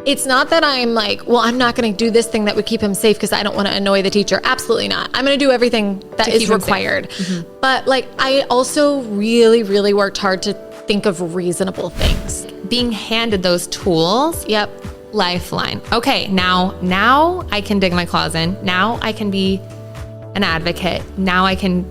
It's not that I'm like, well, I'm not going to do this thing that would keep him safe because I don't want to annoy the teacher. Absolutely not. I'm going to do everything that is required. Mm-hmm. But like, I also really, really worked hard to think of reasonable things. Being handed those tools. Yep. Lifeline. Okay, now I can dig my claws in. Now I can be an advocate. Now I can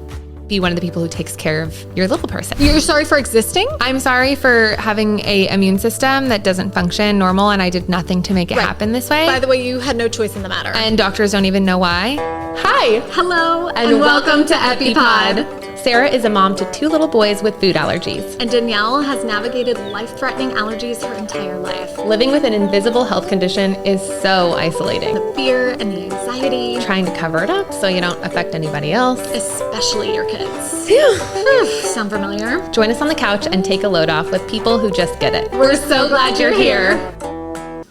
be one of the people who takes care of your little person. You're sorry for existing? I'm sorry for having a immune system that doesn't function normal, and I did nothing to make it happen this way. By the way, you had no choice in the matter. And doctors don't even know why. Hi. Hello. And welcome to EpiPod. Sarah is a mom to 2 little boys with food allergies. And Danielle has navigated life-threatening allergies her entire life. Living with an invisible health condition is so isolating. The fear and the anxiety. Trying to cover it up so you don't affect anybody else. Especially your kids. Sound familiar? Join us on the couch and take a load off with people who just get it. We're so glad you're here.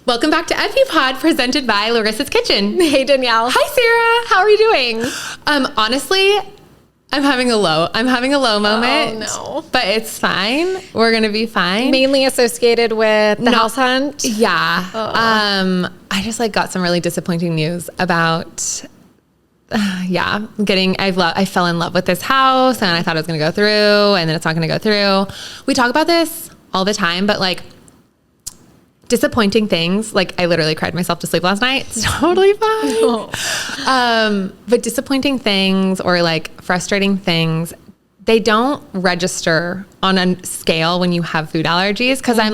Welcome back to EpiPod, presented by Larissa's Kitchen. Hey, Danielle. Hi, Sarah. How are you doing? Honestly, I'm having a low moment. Oh, no. But it's fine. We're going to be fine. Mainly associated with the house hunt? Yeah. I just got some really disappointing news about, I fell in love with this house and I thought it was going to go through, and then it's not going to go through. We talk about this all the time, but disappointing things, I literally cried myself to sleep last night. It's totally fine. But disappointing things or frustrating things, they don't register on a scale when you have food allergies. Cause I'm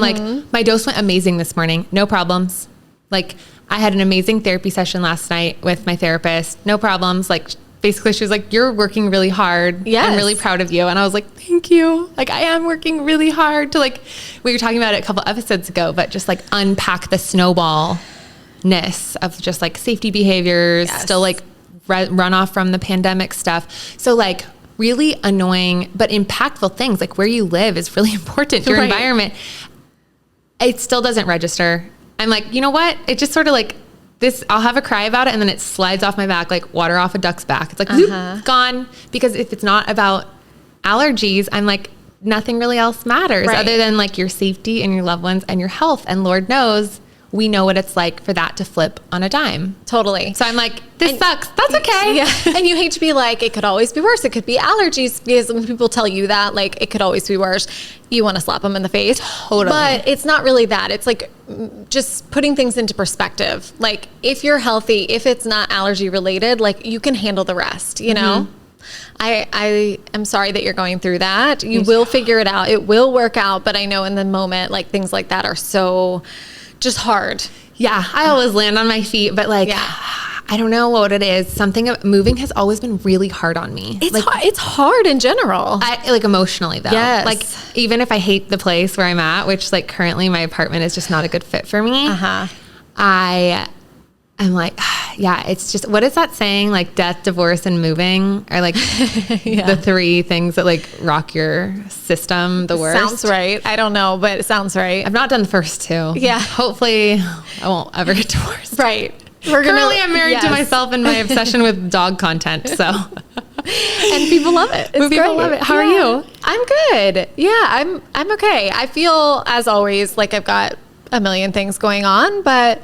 my dose went amazing this morning. No problems. I had an amazing therapy session last night with my therapist. No problems. Basically she was like, you're working really hard. Yes. I'm really proud of you. And I was like, thank you. I am working really hard to we were talking about it a couple episodes ago, but just unpack the snowballness of just safety behaviors, still run off from the pandemic stuff. So really annoying, but impactful things where you live is really important. Your environment, it still doesn't register. I'm you know what? It just sort of this, I'll have a cry about it and then it slides off my back like water off a duck's back. It's zoop, gone. Because if it's not about allergies, I'm nothing really else matters other than your safety and your loved ones and your health. And Lord knows, we know what it's like for that to flip on a dime. Totally. So I'm this sucks. That's okay. Yeah. And you hate to be it could always be worse. It could be allergies, because when people tell you that, it could always be worse, you want to slap them in the face. Totally. But it's not really that. It's just putting things into perspective. If you're healthy, if it's not allergy related, you can handle the rest, you know? I am sorry that you're going through that. You will figure it out. It will work out. But I know in the moment, things like that are so just hard. Yeah. I always land on my feet, but I don't know what it is. Something moving has always been really hard on me. It's hard in general. Emotionally though. Yes. Even if I hate the place where I'm at, which currently my apartment is just not a good fit for me. I'm it's just, what is that saying? Death, divorce, and moving are the 3 things that rock your system the worst. Sounds right. I don't know, but it sounds right. I've not done the first 2. Yeah. Hopefully I won't ever get divorced. Right. Currently I'm married to myself and my obsession with dog content. So, and people love it. People love it. How are you? I'm good. Yeah, I'm okay. I feel, as always, I've got a million things going on, but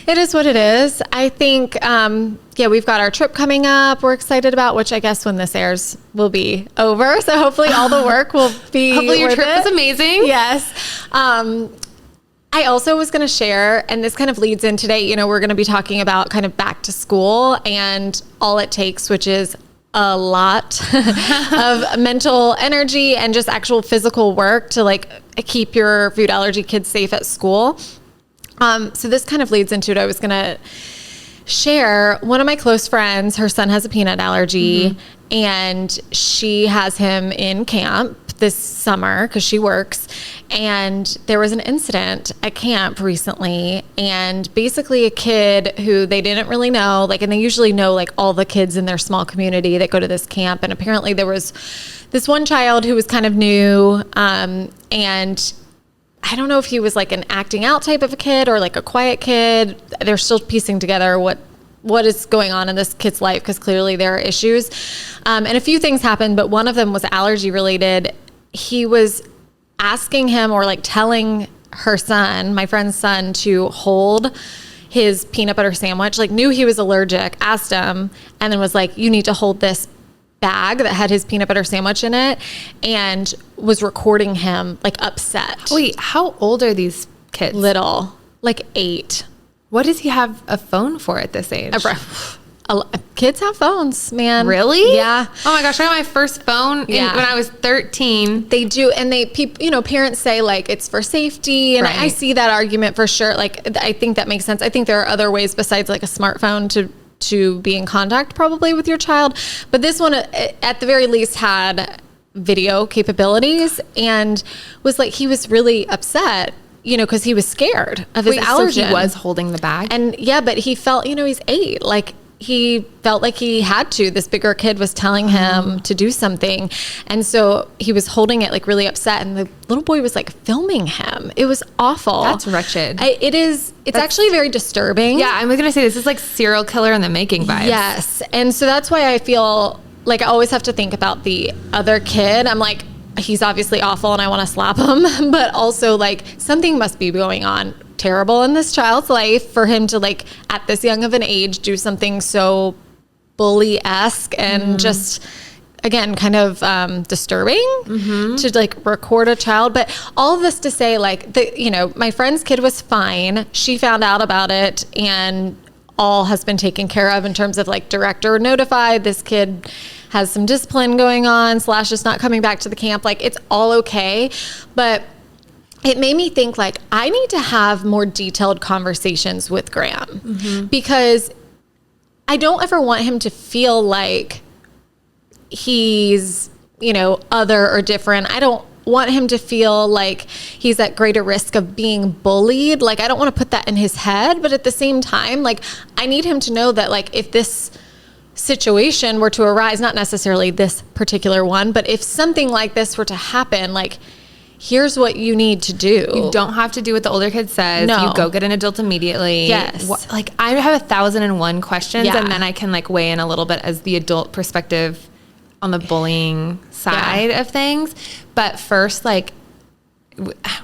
it is what it is. I think, we've got our trip coming up. We're excited about, which I guess when this airs will be over. So hopefully all the work will be hopefully your worth trip it. is amazing. Yes. I also was going to share, and this kind of leads in today, we're going to be talking about kind of back to school and all it takes, which is a lot of mental energy and just actual physical work to keep your food allergy kids safe at school. So this kind of leads into it. I was going to share, one of my close friends, her son has a peanut allergy, and she has him in camp this summer because she works. And there was an incident at camp recently, and basically a kid who they didn't really know, and they usually know all the kids in their small community that go to this camp. And apparently there was this one child who was kind of new, and I don't know if he was an acting out type of a kid or a quiet kid. They're still piecing together what is going on in this kid's life, because clearly there are issues. And a few things happened, but one of them was allergy related. He was asking him or telling her son, my friend's son, to hold his peanut butter sandwich, like knew he was allergic, asked him, and then was like, you need to hold this bag that had his peanut butter sandwich in it, and was recording him like upset. Wait, how old are these kids? Little, like 8. What does he have a phone for at this age? Kids have phones, man. Really? Yeah. Oh my gosh, I got my first phone when I was 13. They do, and parents say like it's for safety, and Right. I see that argument for sure. Like I think that makes sense. I think there are other ways besides like a smartphone to be in contact probably with your child, but this one at the very least had video capabilities and was like, he was really upset, because he was scared of his allergen. So he was holding the bag? And yeah, but he felt, he's 8, like he felt like he had to. This bigger kid was telling him to do something. And so he was holding it like really upset. And the little boy was like filming him. It was awful. That's wretched. It's actually very disturbing. Yeah, I was going to say, this is like serial killer in the making vibes. Yes. And so that's why I feel like I always have to think about the other kid. I'm like, he's obviously awful and I want to slap him. But also like something must be going on terrible in this child's life for him to like at this young of an age do something so bully-esque and just again kind of disturbing to like record a child. But all of this to say like my friend's kid was fine. She found out about it and all has been taken care of in terms of like director notified, this kid has some discipline going on / just not coming back to the camp. Like it's all okay. But it made me think like I need to have more detailed conversations with Graham because I don't ever want him to feel like he's, other or different. I don't want him to feel like he's at greater risk of being bullied. Like I don't want to put that in his head, but at the same time, like I need him to know that like if this situation were to arise, not necessarily this particular one, but if something like this were to happen, like here's what you need to do. You don't have to do what the older kid says. No. You go get an adult immediately. Yes. Like I have 1,001 questions Yeah. and then I can like weigh in a little bit as the adult perspective on the bullying side of things. But first, like,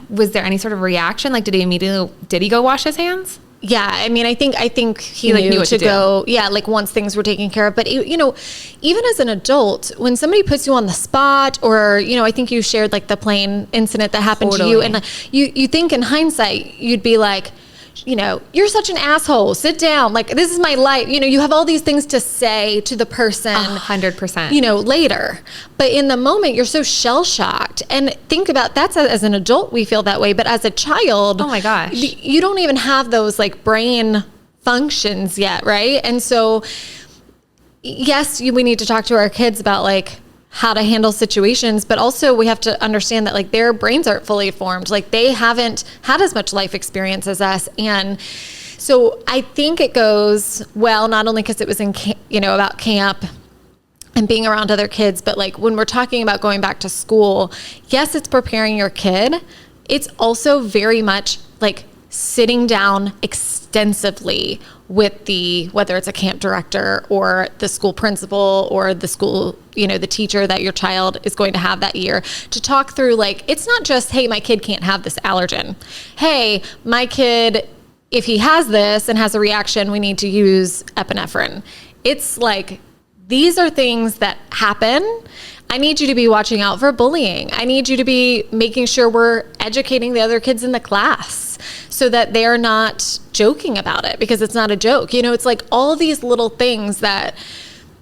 was there any sort of reaction? Like, did he go wash his hands? Yeah, I mean, I think he like, knew what to to go. Yeah, like once things were taken care of. But even as an adult, when somebody puts you on the spot, or I think you shared like the plane incident that happened to you, and you think in hindsight you'd be like, you're such an asshole. Sit down. Like this is my life. You have all these things to say to the person. 100%. Later. But in the moment, you're so shell shocked. And think about that's as an adult we feel that way, but as a child, oh my gosh, you don't even have those like brain functions yet, right? And so, yes, we need to talk to our kids about like how to handle situations, but also we have to understand that like their brains aren't fully formed. Like they haven't had as much life experience as us. And so I think it goes well, not only because it was in, about camp and being around other kids, but like when we're talking about going back to school, yes, it's preparing your kid. It's also very much like sitting down extensively with whether it's a camp director or the school principal or the school, the teacher that your child is going to have that year, to talk through like, it's not just, hey, my kid can't have this allergen. Hey, my kid, if he has this and has a reaction, we need to use epinephrine. It's like, these are things that happen. I need you to be watching out for bullying. I need you to be making sure we're educating the other kids in the class so that they're not joking about it, because it's not a joke. It's like all these little things that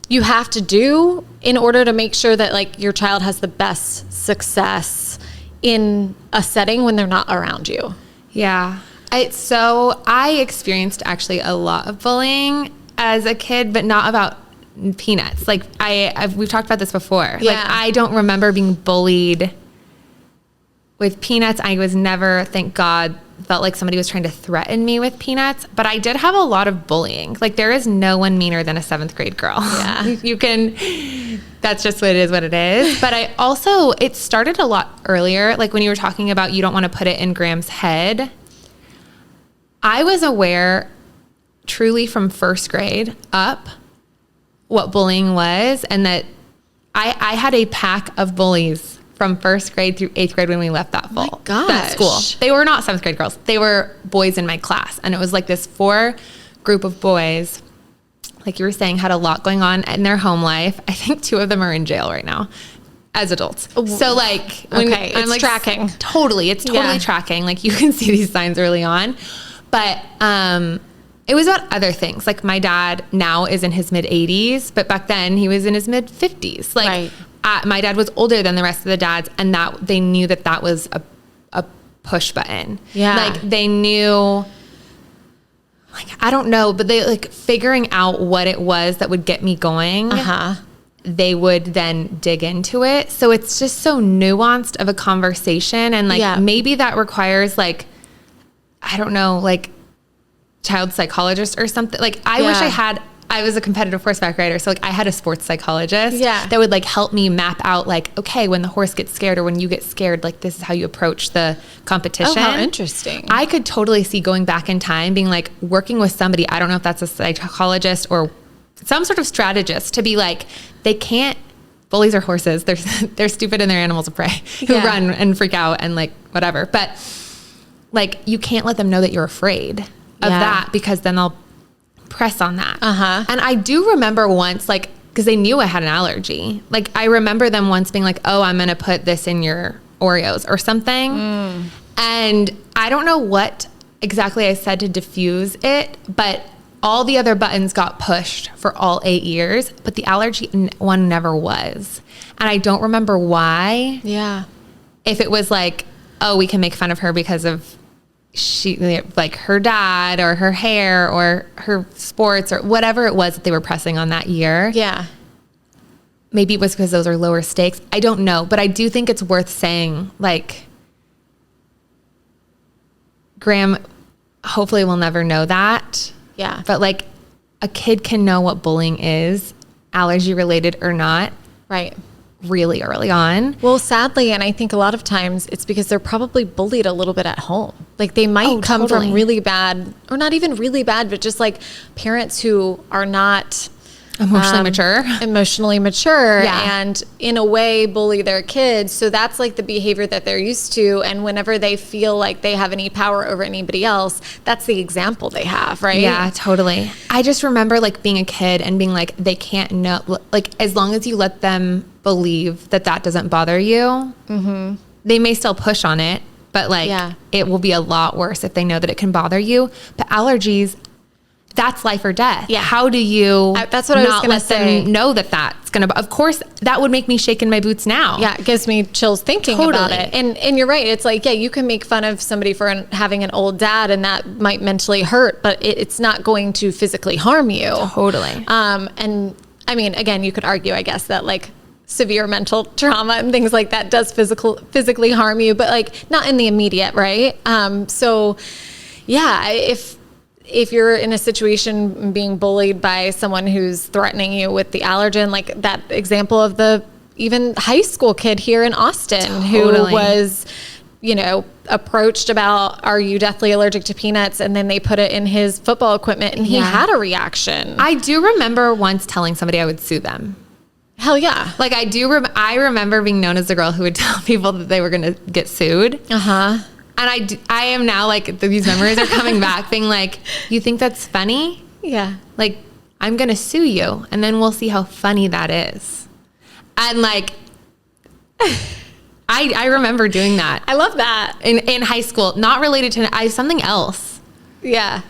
you have to do in order to make sure that like your child has the best success in a setting when they're not around you. Yeah. I experienced actually a lot of bullying as a kid, but not about peanuts. Like we've talked about this before. Yeah. Like I don't remember being bullied with peanuts. I was never, thank God, felt like somebody was trying to threaten me with peanuts, but I did have a lot of bullying. Like there is no one meaner than a 7th grade girl. Yeah. That's just what it is. But it started a lot earlier. Like when you were talking about, you don't want to put it in Graham's head. I was aware truly from 1st grade up what bullying was, and that I had a pack of bullies from 1st grade through 8th grade when we left that fall. That school. They were not 7th grade girls. They were boys in my class. And it was like this 4 group of boys, like you were saying, had a lot going on in their home life. I think 2 of them are in jail right now as adults. So like, it's like tracking. Totally. It's totally tracking. Like you can see these signs early on, but, it was about other things. Like my dad now is in his mid 80s, but back then he was in his mid 50s. Like my dad was older than the rest of the dads, and that they knew that was a push button. Yeah. Like they knew, like, I don't know, but they like figuring out what it was that would get me going. They would then dig into it. So it's just so nuanced of a conversation. And like, maybe that requires like, I don't know, like child psychologist or something. Like I wish I was a competitive horseback rider. So like I had a sports psychologist that would like help me map out like, okay, when the horse gets scared or when you get scared, like this is how you approach the competition. Oh, how interesting. I could totally see going back in time, being like working with somebody. I don't know if that's a psychologist or some sort of strategist to be like, they can't, bullies are horses. They're stupid and they're animals of prey who run and freak out and like whatever. But like, you can't let them know that you're afraid of that, because then they'll press on that. And I do remember once, like, because they knew I had an allergy. Like, I remember them once being like, oh, I'm going to put this in your Oreos or something. And I don't know what exactly I said to diffuse it, but all the other buttons got pushed for all 8 years, but the allergy one never was. And I don't remember why. Yeah. If it was like, oh, we can make fun of her because of like her dad or her hair or her sports or whatever it was that they were pressing on that year. Yeah. Maybe it was because those are lower stakes. I don't know. But I do think it's worth saying, like, Graham hopefully will never know that. Yeah. But like a kid can know what bullying is, allergy related or not. Right. Really early on. Well, sadly, and I think a lot of times it's because they're probably bullied a little bit at home. Like they might come from really bad, or not even really bad, but just like parents who are not emotionally mature and in a way bully their kids. So that's like the behavior that they're used to. And whenever they feel like they have any power over anybody else, that's the example they have, right? Yeah, totally. I just remember like being a kid and being like, they can't know, like as long as you let them believe that doesn't bother you, they may still push on it, but like it will be a lot worse if they know that it can bother you. But allergies, that's life or death. Yeah. How do you that's what I was going to say. Them know that that's going to, of course, that would make me shake in my boots now. Yeah. It gives me chills thinking about it. And you're right. It's like, you can make fun of somebody for having an old dad and that might mentally hurt, but it's not going to physically harm you. Totally. And I mean, again, you could argue, I guess, that like severe mental trauma and things like that does physically harm you, but like not in the immediate. Right. So yeah, if you're in a situation being bullied by someone who's threatening you with the allergen, like that example of the even high school kid here in Austin who was, approached about, are you deathly allergic to peanuts? And then they put it in his football equipment and he had a reaction. I do remember once telling somebody I would sue them. Hell yeah. Like I remember being known as the girl who would tell people that they were going to get sued. And I am now like, these memories are coming back being like, you think that's funny? Yeah. Like, I'm going to sue you and then we'll see how funny that is. And like, I remember doing that. I love that. In high school, not related to something else. Yeah.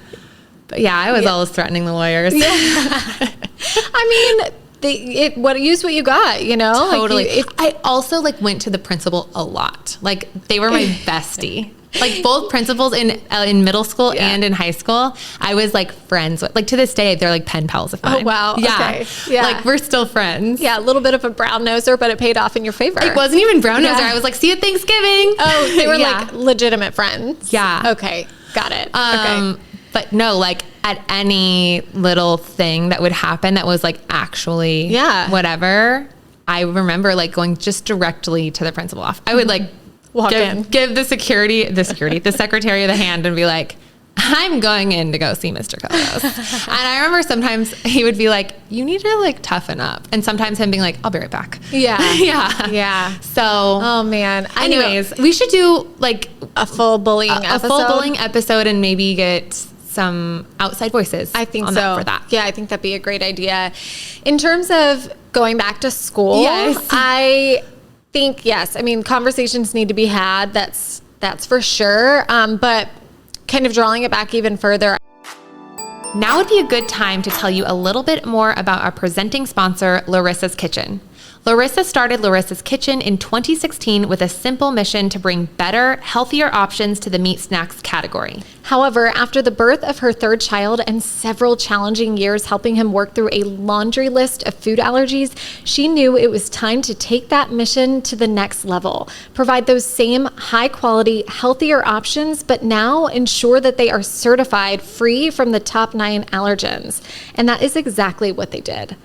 But yeah, I was always threatening the lawyers. Yeah. I mean, use what you got, Totally. Like I also like went to the principal a lot. Like they were my bestie. Like both principals in middle school and in high school, I was like friends with. Like to this day, they're like pen pals of mine. Oh wow! Yeah, okay. Yeah. Like we're still friends. Yeah, a little bit of a brown noser, but it paid off in your favor. It wasn't even brown noser. I was like, see you at Thanksgiving. Oh, they were like legitimate friends. Yeah. Okay, got it. Okay. But no, like at any little thing that would happen that was like actually whatever, I remember like going just directly to the principal office. I would like give the secretary the hand and be like, I'm going in to go see Mr. Kodos. And I remember sometimes he would be like, you need to like toughen up. And sometimes him being like, I'll be right back. Yeah. Yeah. Yeah. So, oh man. anyways, we should do like a full bullying episode. A full bullying episode and maybe get some outside voices. I think on so. that for that. Yeah, I think that'd be a great idea. In terms of going back to school, yes. I think, yes, I mean, conversations need to be had. That's for sure. But kind of drawing it back even further. Now would be a good time to tell you a little bit more about our presenting sponsor, Larissa's Kitchen. Larissa started Larissa's Kitchen in 2016 with a simple mission to bring better, healthier options to the meat snacks category. However, after the birth of her third child and several challenging years helping him work through a laundry list of food allergies, she knew it was time to take that mission to the next level. Provide those same high-quality, healthier options, but now ensure that they are certified free from the top 9 allergens. And that is exactly what they did.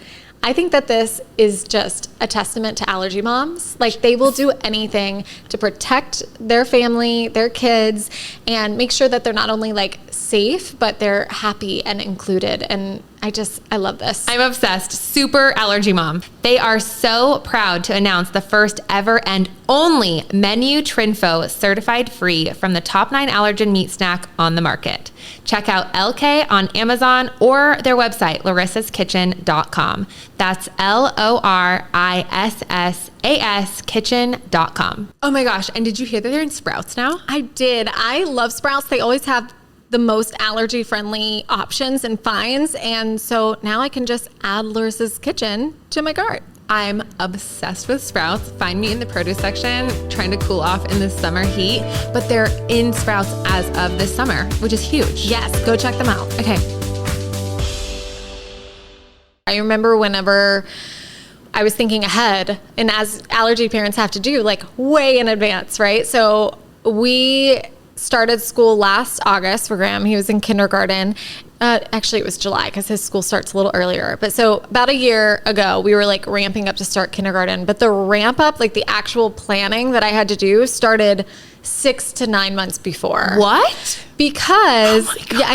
I think that this is just a testament to allergy moms. Like, they will do anything to protect their family, their kids, and make sure that they're not only like safe, but they're happy and included. And I love this. I'm obsessed. Super allergy mom. They are so proud to announce the first ever and only Menu Trinfo certified free from the top 9 allergen meat snack on the market. Check out LK on Amazon or their website, larissaskitchen.com. That's LORISSAS kitchen.com. Oh my gosh. And did you hear that they're in Sprouts now? I did. I love Sprouts. They always have the most allergy friendly options and finds. And so now I can just add Larissa's Kitchen to my cart. I'm obsessed with Sprouts. Find me in the produce section trying to cool off in the summer heat, but they're in Sprouts as of this summer, which is huge. Yes, go check them out. Okay. I remember whenever I was thinking ahead, and as allergy parents have to do, like way in advance, right? So we started school last August for Graham. He was in kindergarten. Actually, it was July because his school starts a little earlier. But so about a year ago, we were like ramping up to start kindergarten. But the ramp up, like the actual planning that I had to do, started 6 to 9 months before. What? Because, oh my gosh. Yeah,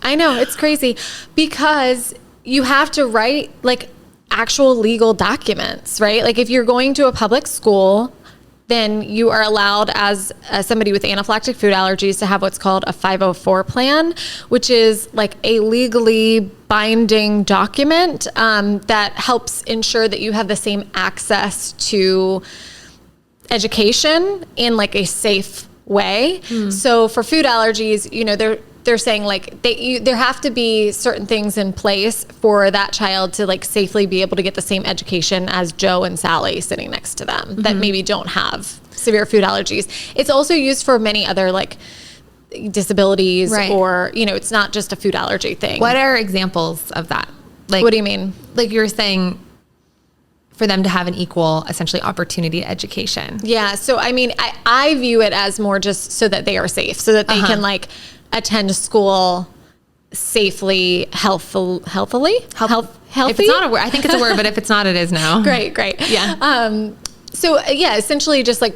I know, it's crazy. Because you have to write like actual legal documents, right? Like if you're going to a public school, then you are allowed as somebody with anaphylactic food allergies to have what's called a 504 plan, which is like a legally binding document that helps ensure that you have the same access to education in like a safe way. So for food allergies, you know, they're saying like there have to be certain things in place for that child to like safely be able to get the same education as Joe and Sally sitting next to them that maybe don't have severe food allergies. It's also used for many other like disabilities, right? Or, you know, it's not just a food allergy thing. What are examples of that? Like, what do you mean? Like you're saying for them to have an equal, essentially, opportunity education. Yeah. So, I mean, I view it as more just so that they are safe, so that they can like attend school safely, healthy. If it's not a word, I think it's a word, but if it's not, it is now. Great. Yeah. So yeah, essentially just like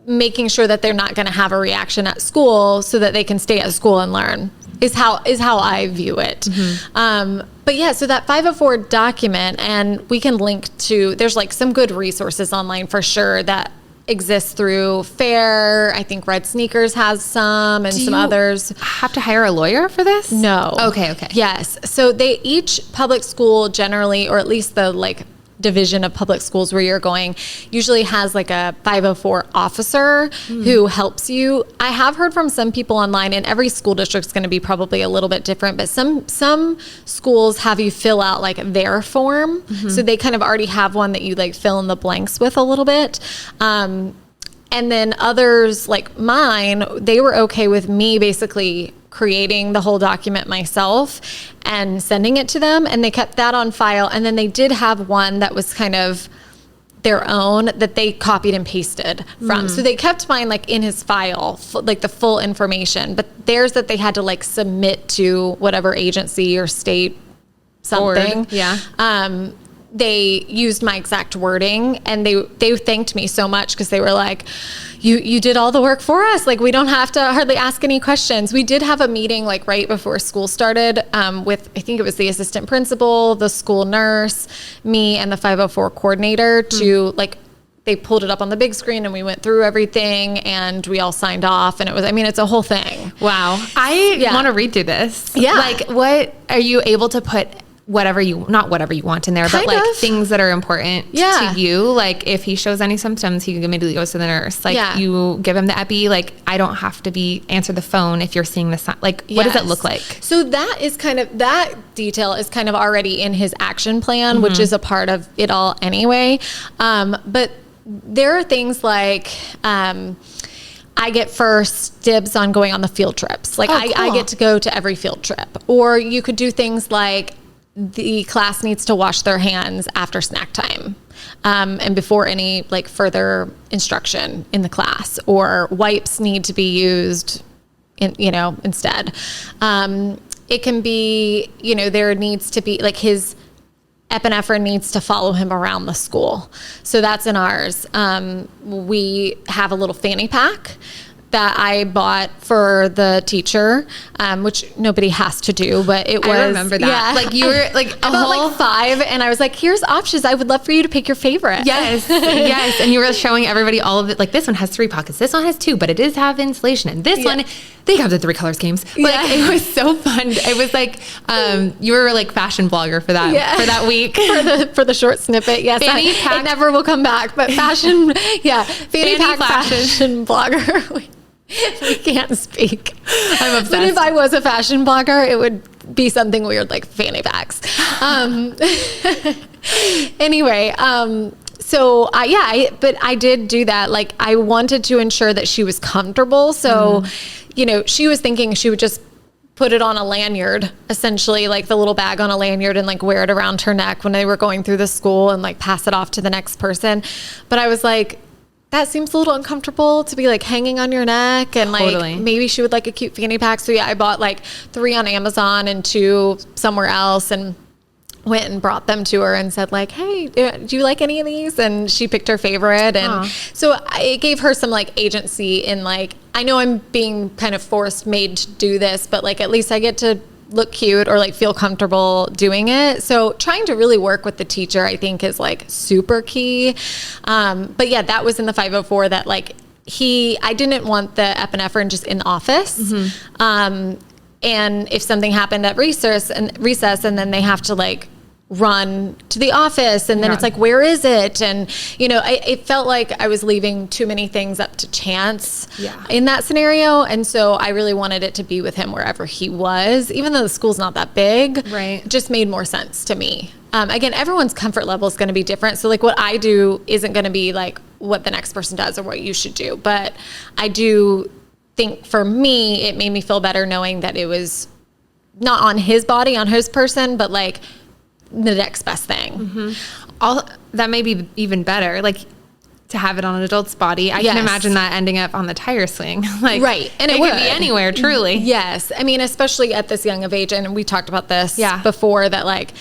making sure that they're not going to have a reaction at school so that they can stay at school and learn is how I view it. But yeah, so that 504 document, and we can link to, there's like some good resources online for sure that exists through FAIR. I think Red Sneakers has some, and some others. Have to hire a lawyer for this? No. Okay. Yes. So each public school generally, or at least the like division of public schools where you're going, usually has like a 504 officer who helps you. I have heard from some people online, and every school district's going to be probably a little bit different, but some schools have you fill out like their form. So they kind of already have one that you like fill in the blanks with a little bit. And then others like mine, they were okay with me basically creating the whole document myself and sending it to them, and they kept that on file. And then they did have one that was kind of their own that they copied and pasted from. So they kept mine like in his file, like the full information, but theirs that they had to like submit to whatever agency or state something. Board. Yeah. They used my exact wording, and they thanked me so much because they were like, you did all the work for us. Like, we don't have to hardly ask any questions. We did have a meeting like right before school started with, I think it was the assistant principal, the school nurse, me, and the 504 coordinator to like, they pulled it up on the big screen and we went through everything and we all signed off, and it was, I mean, it's a whole thing. Wow. I want to read through this. Yeah. Like, what are you able to put not whatever you want in there, but like things that are important to you? Like, if he shows any symptoms, he immediately goes to the nurse. Like, you give him the epi. Like, I don't have to answer the phone if you're seeing the sign. Like, what does it look like? So that is that detail is kind of already in his action plan, which is a part of it all anyway. But there are things like, I get first dibs on going on the field trips. Like, I get to go to every field trip. Or you could do things like, the class needs to wash their hands after snack time, and before any like further instruction in the class, or wipes need to be used instead. It can be, there needs to be like his epinephrine needs to follow him around the school. So that's in ours. We have a little fanny pack that I bought for the teacher, which nobody has to do, but it was. I remember that. Yeah. Like, you were like I bought like 5, and I was like, here's options. I would love for you to pick your favorite. Yes. Yes. And you were showing everybody all of it. Like, this one has 3 pockets. This one has 2, but it does have insulation. And this one, they have the 3 color schemes. Like, it was so fun. It was like, you were like fashion blogger for that week. for the short snippet. Yes. Fanny pack. It never will come back, but fashion. Fanny pack fashion blogger. We can't speak. I'm obsessed. But if I was a fashion blogger, it would be something weird like fanny packs. Anyway, so but I did do that. Like, I wanted to ensure that she was comfortable. So, she was thinking she would just put it on a lanyard, essentially, like the little bag on a lanyard, and like wear it around her neck when they were going through the school and like pass it off to the next person. But I was like, that seems a little uncomfortable to be like hanging on your neck, and like maybe she would like a cute fanny pack. So I bought like 3 on Amazon and 2 somewhere else, and went and brought them to her and said like, hey, do you like any of these? And she picked her favorite. And so it gave her some like agency in like, I know I'm being kind of made to do this, but like, at least I get to look cute or like feel comfortable doing it. So trying to really work with the teacher, I think, is like super key. But yeah, that was in the 504 that like I didn't want the epinephrine just in the office. And if something happened at recess and then they have to like run to the office, and then it's like, where is it? And it felt like I was leaving too many things up to chance in that scenario. And so I really wanted it to be with him wherever he was, even though the school's not that big. It just made more sense to me. Again, everyone's comfort level is going to be different. So like, what I do isn't going to be like what the next person does or what you should do. But I do think for me, it made me feel better knowing that it was not on his body, on his person, but like the next best thing. All that may be even better, like to have it on an adult's body. I can imagine that ending up on the tire swing. Like, and it could be anywhere, truly. Yes. I mean, especially at this young of age, and we talked about this before, that like,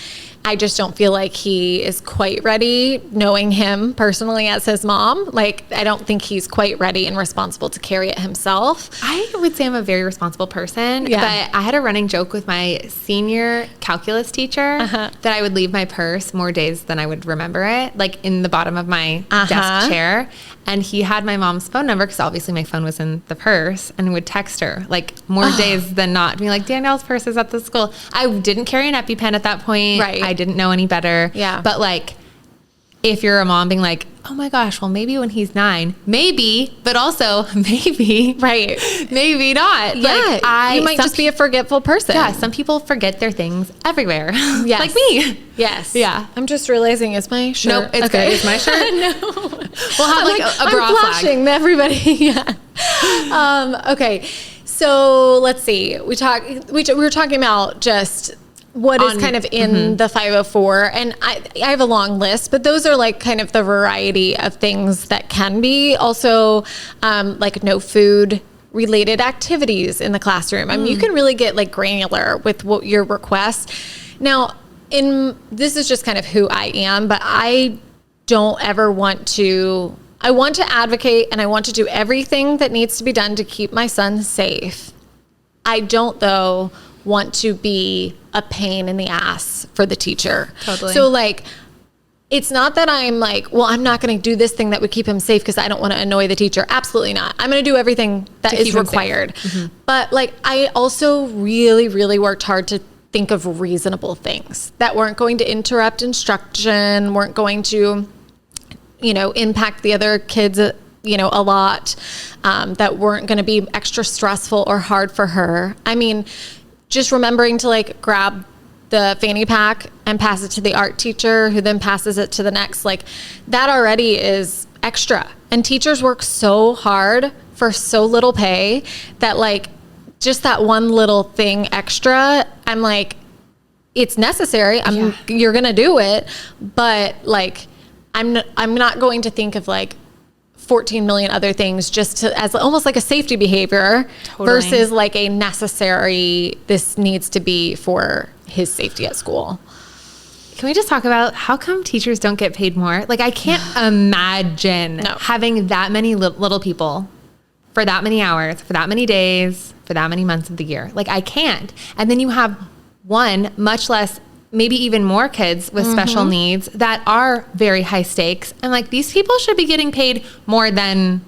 I just don't feel like he is quite ready, knowing him personally as his mom. Like, I don't think he's quite ready and responsible to carry it himself. I would say I'm a very responsible person, but I had a running joke with my senior calculus teacher that I would leave my purse more days than I would remember it, like in the bottom of my desk chair. And he had my mom's phone number, because obviously my phone was in the purse, and would text her like more days than not, being like, Danielle's purse is at the school. I didn't carry an EpiPen at that point. I didn't know any better. But like, if you're a mom being like, oh my gosh, well, maybe when he's 9, maybe, but also maybe, maybe not. Like, you might just be a forgetful person. Some people forget their things everywhere. Like me. I'm just realizing, is my shirt? Nope, it's good. Is my shirt? No. We'll have like a bra I'm flashing flag. Everybody. Okay. So let's see. We were talking about just what is kind of in the 504, and I have a long list, but those are like kind of the variety of things that can be. Also, like no food related activities in the classroom. I mean, you can really get like granular with what your request. Now, this is just kind of who I am, but I don't ever want to I want to advocate and I want to do everything that needs to be done to keep my son safe. I don't, though, want to be a pain in the ass for the teacher. Totally. So, like, it's not that I'm like, well, I'm not going to do this thing that would keep him safe because I don't want to annoy the teacher. Absolutely not. I'm going to do everything that is required. But, like, I also really, really worked hard to think of reasonable things that weren't going to interrupt instruction, weren't going to, impact the other kids, a lot, that weren't going to be extra stressful or hard for her. I mean, just remembering to like grab the fanny pack and pass it to the art teacher who then passes it to the next, like that already is extra. And teachers work so hard for so little pay that like just that one little thing extra, I'm like, it's necessary. You're going to do it. But like, I'm not going to think of like 14 million other things just as almost like a safety behavior versus like a necessary, this needs to be for his safety at school. Can we just talk about how come teachers don't get paid more? Like I can't imagine having that many little people for that many hours, for that many days, for that many months of the year. Like I can't. And then you have one, much less, maybe even more kids with special needs that are very high stakes. And like these people should be getting paid more than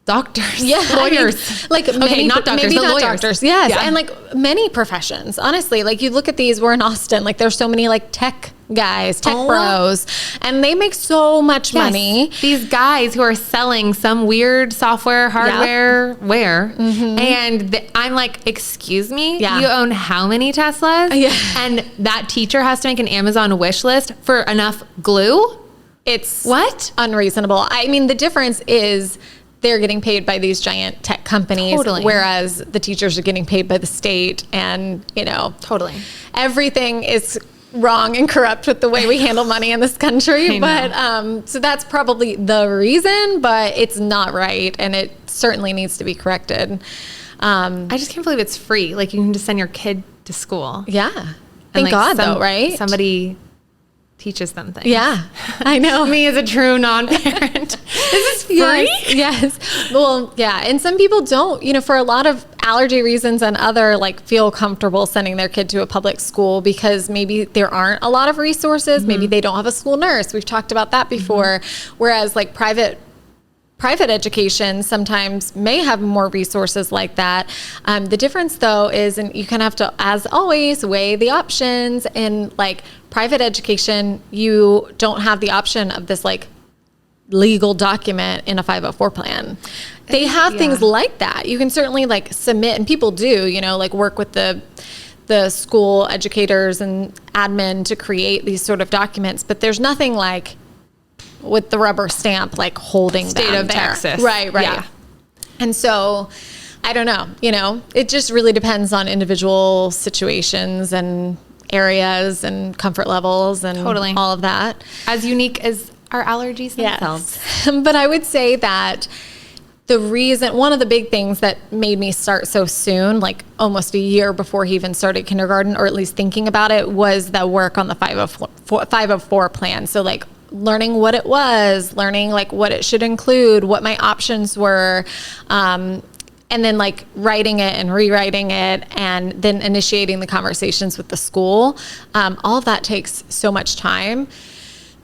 doctors, lawyers. Not doctors. Yes. Yeah. And like many professions, honestly, like you look at these, we're in Austin, like there's so many like tech guys, tech bros, and they make so much money. These guys who are selling some weird software, hardware, and I'm like, excuse me, you own how many Teslas? And that teacher has to make an Amazon wish list for enough glue? It's unreasonable. I mean, the difference is they're getting paid by these giant tech companies, whereas the teachers are getting paid by the state, and everything is wrong and corrupt with the way we handle money in this country. But so that's probably the reason, but it's not right, and it certainly needs to be corrected. I just can't believe it's free. Like you can just send your kid to school. Yeah. Thank God, though, right? Somebody teaches them things. Yeah, I know. Me as a true non-parent. This is free? Yes. Well, yeah. And some people don't, for a lot of allergy reasons and other, like feel comfortable sending their kid to a public school because maybe there aren't a lot of resources. Maybe they don't have a school nurse. We've talked about that before. Whereas like private education sometimes may have more resources like that. The difference though is, and you kind of have to, as always, weigh the options. In like private education, you don't have the option of this like legal document in a 504 plan. They have things like that. You can certainly like submit, and people do, like work with the school educators and admin to create these sort of documents, but there's nothing like with the rubber stamp, like holding state them of there. Texas. Right. Yeah. And so I don't know, it just really depends on individual situations and areas and comfort levels and all of that. As unique as our allergies themselves. But I would say that one of the big things that made me start so soon, like almost a year before he even started kindergarten, or at least thinking about it, was the work on the 504 plan. So like learning what it was, learning like what it should include, what my options were, and then like writing it and rewriting it, and then initiating the conversations with the school. All of that takes so much time.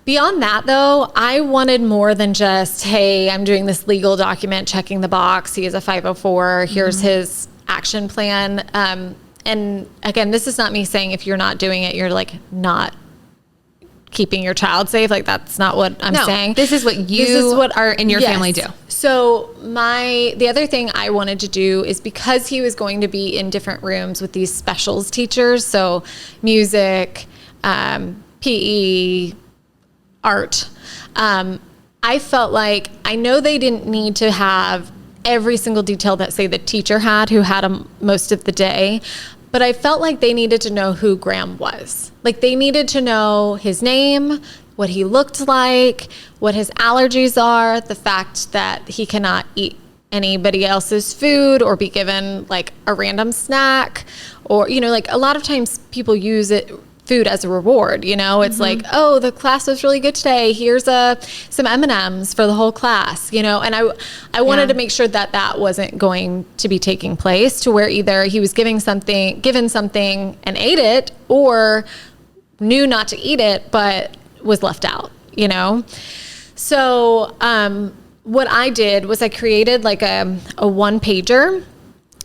Beyond that, though, I wanted more than just, hey, I'm doing this legal document, checking the box. He is a 504. Here's his action plan. And again, this is not me saying if you're not doing it, you're like not keeping your child safe. Like that's not what I'm saying. This is what our in your family do. So the other thing I wanted to do is, because he was going to be in different rooms with these specials teachers, so music, PE, art, I felt like, I know they didn't need to have every single detail that, say, the teacher had, who had him most of the day, but I felt like they needed to know who Graham was. Like they needed to know his name, what he looked like, what his allergies are, the fact that he cannot eat anybody else's food or be given like a random snack, or, like a lot of times people use food food as a reward. You know, it's like, oh, the class was really good today. Here's some M&Ms for the whole class, you know? And I wanted to make sure that that wasn't going to be taking place, to where either he was given something and ate it, or knew not to eat it, but was left out, you know? So, what I did was I created like a one pager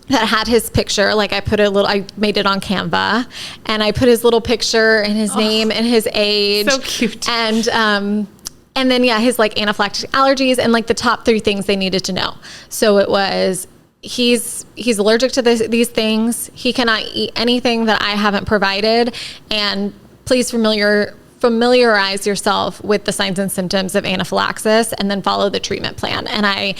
that had his picture. Like I made it on Canva, and I put his little picture and his name and his age. So cute. And then, his like anaphylactic allergies and like the top 3 things they needed to know. So it was, he's allergic to these things. He cannot eat anything that I haven't provided. And please familiarize yourself with the signs and symptoms of anaphylaxis, and then follow the treatment plan. And I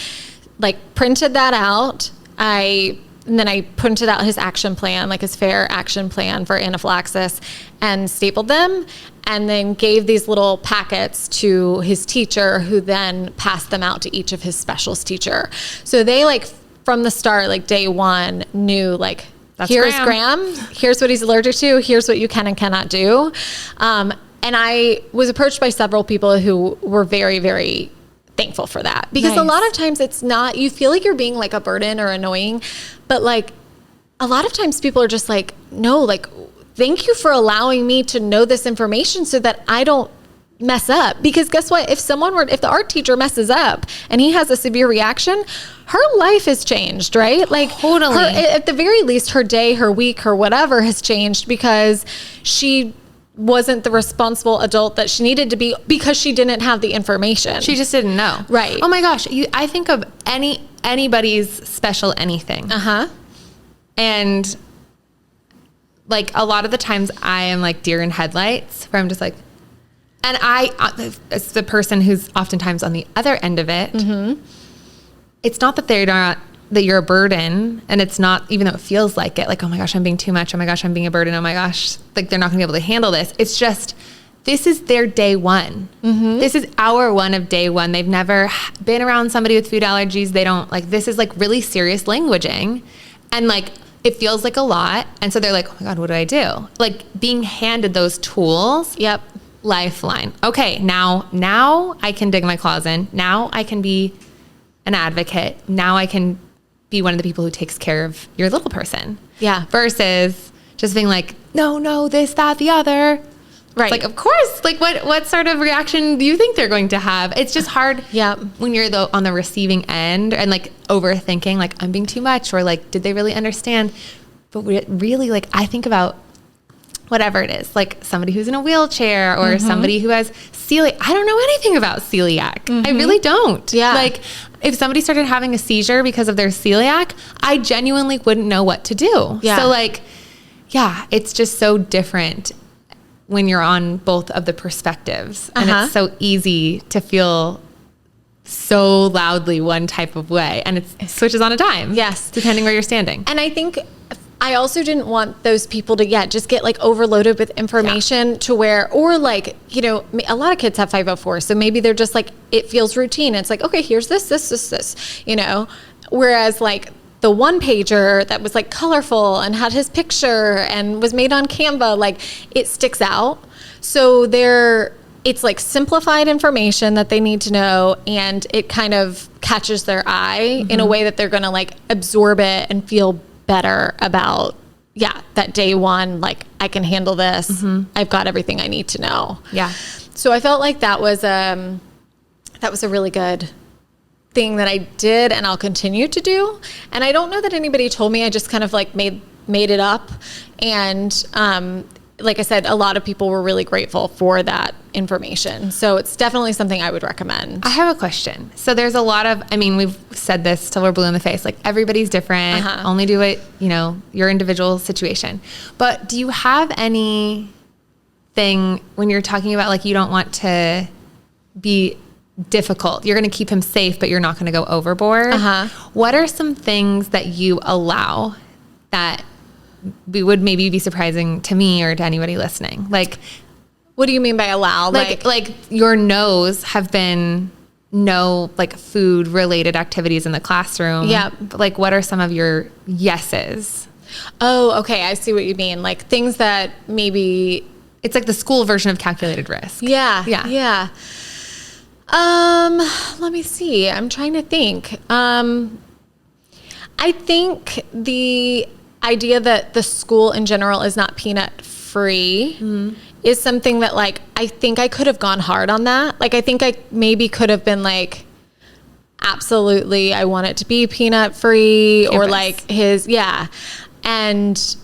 like printed that out. And then I printed out his action plan, like his FAIR action plan for anaphylaxis, and stapled them, and then gave these little packets to his teacher, who then passed them out to each of his specialist teacher. So they like from the start, like day 1, knew like, here's Graham, here's what he's allergic to, here's what you can and cannot do. And I was approached by several people who were very, very thankful for that, because a lot of times it's not, you feel like you're being like a burden or annoying, but like a lot of times people are just like, no, like, thank you for allowing me to know this information so that I don't mess up. Because guess what? If the art teacher messes up and he has a severe reaction, her life has changed, right? Like totally. At the very least, her day, her week, her whatever has changed, because she wasn't the responsible adult that she needed to be, because she didn't have the information. She just didn't know. Right. Oh my gosh. I think of anybody's special anything. And like a lot of the times I am like deer in headlights, where I'm just like, and as the person who's oftentimes on the other end of it, it's not that you're a burden, and it's not, even though it feels like it, like, oh my gosh, I'm being too much. Oh my gosh, I'm being a burden. Oh my gosh, like they're not gonna be able to handle this. It's just, this is their day 1. This is hour 1 of day 1. They've never been around somebody with food allergies. They don't like, this is like really serious languaging, and like, it feels like a lot. And so they're like, oh my God, what do I do? Like being handed those tools. Yep. Lifeline. Okay. Now I can dig my claws in. Now I can be an advocate. Now I can be one of the people who takes care of your little person. Yeah. Versus just being like, no, this, that, the other. Right. Like, of course, like what sort of reaction do you think they're going to have? It's just hard when you're on the receiving end, and like overthinking, like I'm being too much, or like, did they really understand? But really, like, I think about whatever it is, like somebody who's in a wheelchair, or somebody who has celiac. I don't know anything about celiac. I really don't. Yeah. Like if somebody started having a seizure because of their celiac, I genuinely wouldn't know what to do. Yeah. So like, it's just so different when you're on both of the perspectives, and it's so easy to feel so loudly one type of way, and it switches on a dime. Yes. Depending where you're standing. And I think I also didn't want those people to just get like overloaded with information to where, or like, you know, a lot of kids have 504. So maybe they're just like, it feels routine. It's like, okay, here's this, you know, whereas like the one pager that was like colorful and had his picture and was made on Canva, like it sticks out. So it's like simplified information that they need to know, and it kind of catches their eye in a way that they're going to like absorb it and feel better about, that day 1, like I can handle this. I've got everything I need to know. Yeah. So I felt like that was a really good thing that I did, and I'll continue to do. And I don't know that anybody told me. I just kind of like made it up. And like I said, a lot of people were really grateful for that information. So it's definitely something I would recommend. I have a question. So there's a lot of, I mean, we've said this till we're blue in the face, like everybody's different. Only do it, you know, your individual situation. But do you have anything when you're talking about like, you don't want to be difficult, you're going to keep him safe, but you're not going to go overboard. What are some things that you allow that would maybe be surprising to me or to anybody listening? Like, what do you mean by allow? Like your no's have been no like food related activities in the classroom. Yeah. Like what are some of your yeses? Oh, okay. I see what you mean. Like things that maybe It's like the school version of calculated risk. Yeah. Yeah. Yeah. Let me see. I'm trying to think. I think the idea that the school in general is not peanut free is something that like, I think I could have gone hard on that. Like, I think I maybe could have been like, absolutely, I want it to be peanut free or like and,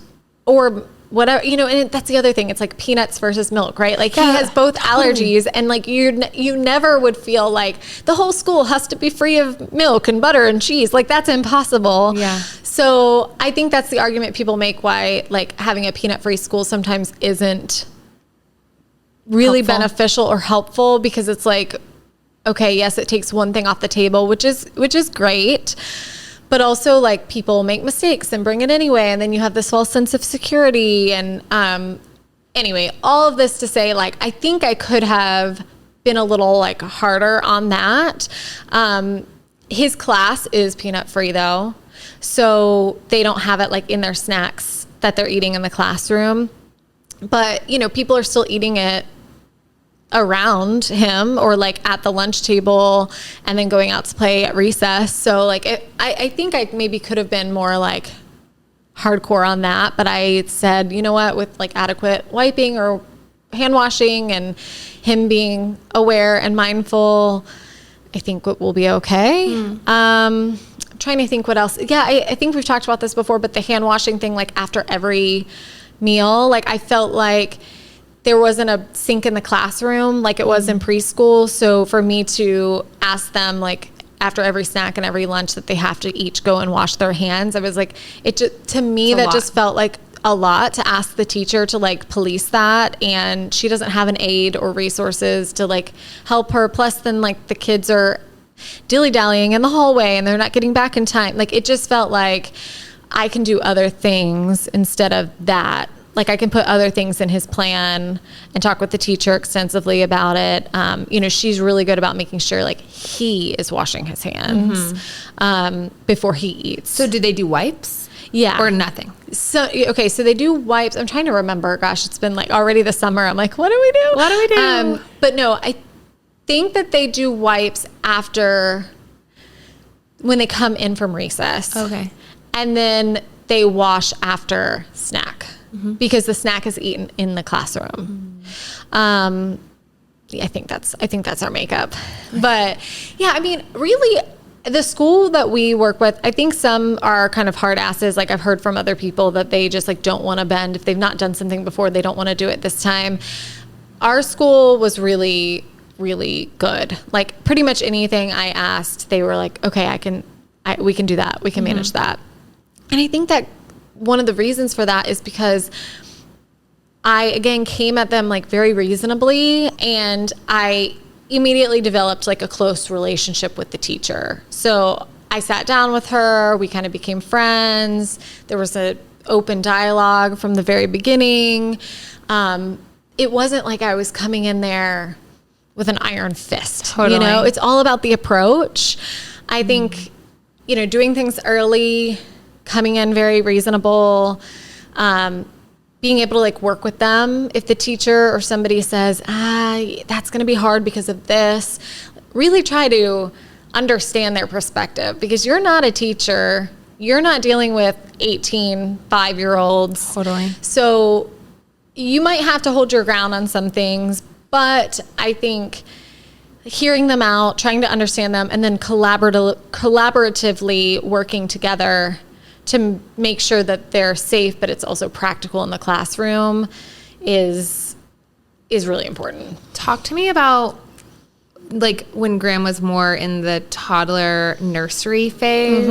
or whatever, you know, and that's the other thing. It's like peanuts versus milk, right? Like he has both allergies and like you never would feel like the whole school has to be free of milk and butter and cheese. Like that's impossible. Yeah. So I think that's the argument people make why like having a peanut free school sometimes isn't really beneficial or helpful, because it's like, okay, yes, it takes one thing off the table, which is great. But also like people make mistakes and bring it anyway. And then you have this false sense of security. And anyway, all of this to say, like, I think I could have been a little like harder on that. His class is peanut free though. So they don't have it like in their snacks that they're eating in the classroom. But, you know, people are still eating it around him or like at the lunch table and then going out to play at recess. So like I think I maybe could have been more like hardcore on that, but I said, you know what, with like adequate wiping or hand washing and him being aware and mindful, I think it will be okay. I'm trying to think what else. Yeah, I think we've talked about this before, but the hand washing thing, like after every meal, like I felt like there wasn't a sink in the classroom like it was in preschool. So for me to ask them like after every snack and every lunch that they have to each go and wash their hands, I was like, it just, to me, that just felt like a lot to ask the teacher to like police that. And she doesn't have an aide or resources to like help her. Plus then like the kids are dilly-dallying in the hallway and they're not getting back in time. Like it just felt like I can do other things instead of that. Like I can put other things in his plan and talk with the teacher extensively about it. You know, she's really good about making sure like he is washing his hands before he eats. So did they do wipes? Yeah. Or nothing? So, okay. So they do wipes. I'm trying to remember. Gosh, it's been like already the summer. I'm like, what do we do? What do we do? But no, I think that they do wipes after when they come in from recess. Okay. And then they wash after snack. Because the snack is eaten in the classroom. I think that's our makeup. But yeah, I mean, really the school that we work with, I think some are kind of hard asses. Like I've heard from other people that they just like don't want to bend. If they've not done something before, they don't want to do it this time. Our school was really, really good. Like pretty much anything I asked, they were like, okay, we can do that. We can manage that. And I think that one of the reasons for that is because I, again, came at them like very reasonably, and I immediately developed like a close relationship with the teacher. So I sat down with her, we kind of became friends. There was an open dialogue from the very beginning. It wasn't like I was coming in there with an iron fist. Totally. You know, it's all about the approach. I think, you know, doing things early, coming in very reasonable, being able to like work with them. If the teacher or somebody says, that's going to be hard because of this, really try to understand their perspective, because you're not a teacher. You're not dealing with 18 5-year-olds. Totally. So you might have to hold your ground on some things, but I think hearing them out, trying to understand them, and then collaboratively working together to make sure that they're safe, but it's also practical in the classroom is really important. Talk to me about like when Graham was more in the toddler nursery phase.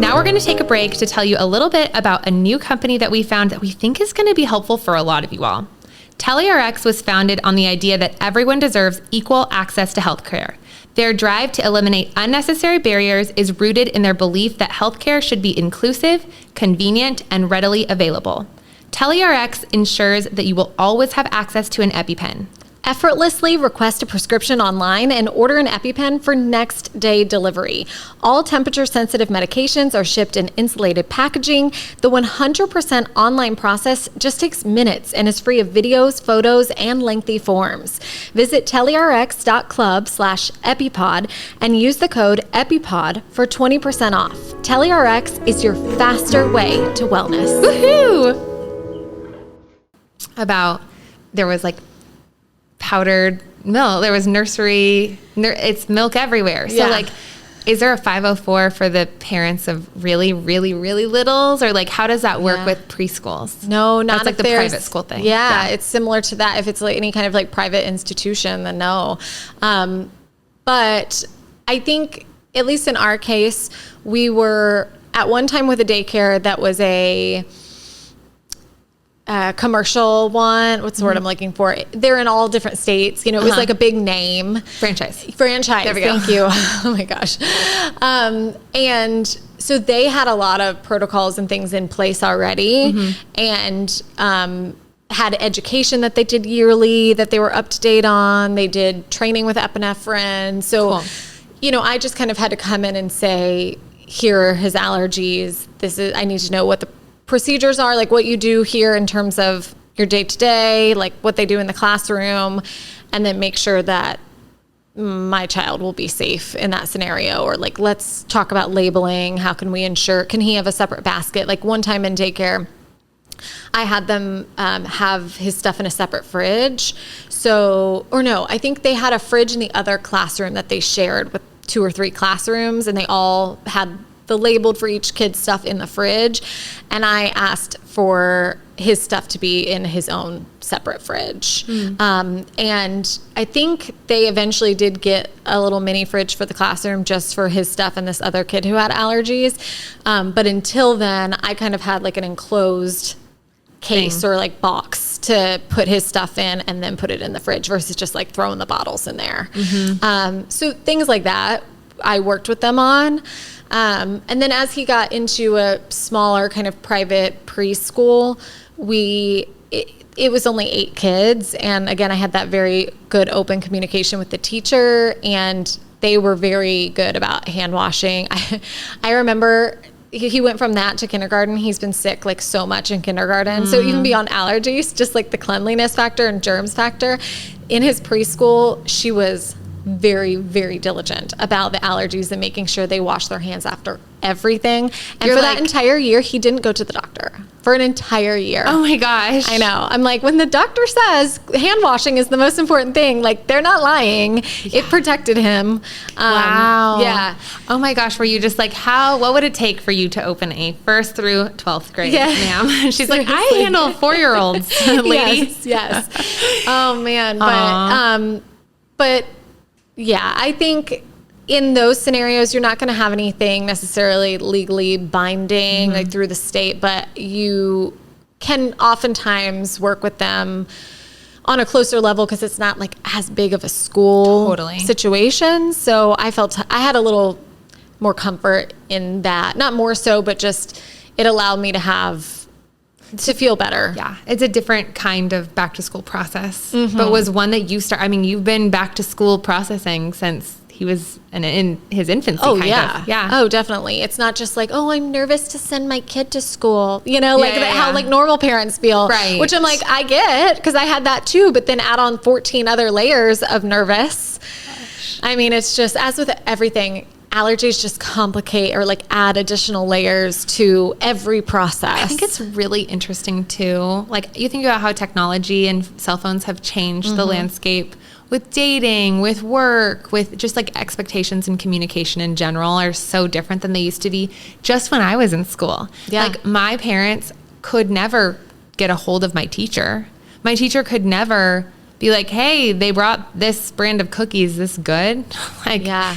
Now we're going to take a break to tell you a little bit about a new company that we found that we think is going to be helpful for a lot of you all. TeleRx was founded on the idea that everyone deserves equal access to healthcare. Their drive to eliminate unnecessary barriers is rooted in their belief that healthcare should be inclusive, convenient, and readily available. TeleRx ensures that you will always have access to an EpiPen. Effortlessly request a prescription online and order an EpiPen for next day delivery. All temperature-sensitive medications are shipped in insulated packaging. The 100% online process just takes minutes and is free of videos, photos, and lengthy forms. Visit telyrx.club/EpiPod and use the code EpiPod for 20% off. TelyRx is your faster way to wellness. Woohoo! There was like powdered milk. There was nursery. It's milk everywhere. So like, is there a 504 for the parents of really, really, really littles? Or like, how does that work with preschools? No, not That's like the private school thing. Yeah, it's similar to that. If it's like any kind of like private institution, then no. But I think, at least in our case, we were at one time with a daycare that was a commercial one. What's the word I'm looking for? They're in all different states. You know, it was like a big name. Franchise. There we go. Thank you. Oh my gosh. And so they had a lot of protocols and things in place already, and had education that they did yearly that they were up to date on. They did training with epinephrine. So, you know, I just kind of had to come in and say, here are his allergies. I need to know what the procedures are, like what you do here in terms of your day-to-day, like what they do in the classroom, and then make sure that my child will be safe in that scenario. Or like, let's talk about labeling. How can we ensure, can he have a separate basket? Like one time in daycare, I had them have his stuff in a separate fridge. I think they had a fridge in the other classroom that they shared with 2 or 3 classrooms, and they all had the labeled for each kid's stuff in the fridge. And I asked for his stuff to be in his own separate fridge. And I think they eventually did get a little mini fridge for the classroom just for his stuff and this other kid who had allergies. But until then, I kind of had like an enclosed case or like box to put his stuff in and then put it in the fridge versus just like throwing the bottles in there. So things like that I worked with them on. And then as he got into a smaller kind of private preschool, it was only 8 kids. And again, I had that very good open communication with the teacher, and they were very good about hand washing. I remember he went from that to kindergarten. He's been sick like so much in kindergarten. So even beyond allergies, just like the cleanliness factor and germs factor, in his preschool, she was very, very diligent about the allergies and making sure they wash their hands after everything. And for that entire year, he didn't go to the doctor for an entire year. Oh my gosh. I know. I'm like, when the doctor says hand washing is the most important thing, like they're not lying. It protected him. Wow. Yeah. Oh my gosh. Were you just like, what would it take for you to open a 1st through 12th grade, ma'am? She's like, I handle 4-year-olds, lady. Yes. Oh man. But yeah, I think in those scenarios, you're not going to have anything necessarily legally binding like through the state, but you can oftentimes work with them on a closer level because it's not like as big of a school situation. So I felt I had a little more comfort in that. Not more so, but just it allowed me to feel better. Yeah. It's a different kind of back to school process, but was one that you've been back to school processing since he was in his infancy. Yeah. Oh, definitely. It's not just like, oh, I'm nervous to send my kid to school, how like normal parents feel, right? Which I'm like, I get, because I had that too, but then add on 14 other layers of nervous. Gosh. I mean, it's just, as with everything, allergies just complicate or like add additional layers to every process. I think it's really interesting too. Like, you think about how technology and cell phones have changed the landscape with dating, with work, with just like expectations and communication in general are so different than they used to be just when I was in school. Yeah. Like, my parents could never get a hold of my teacher. My teacher could never be like, hey, they brought this brand of cookies, this good?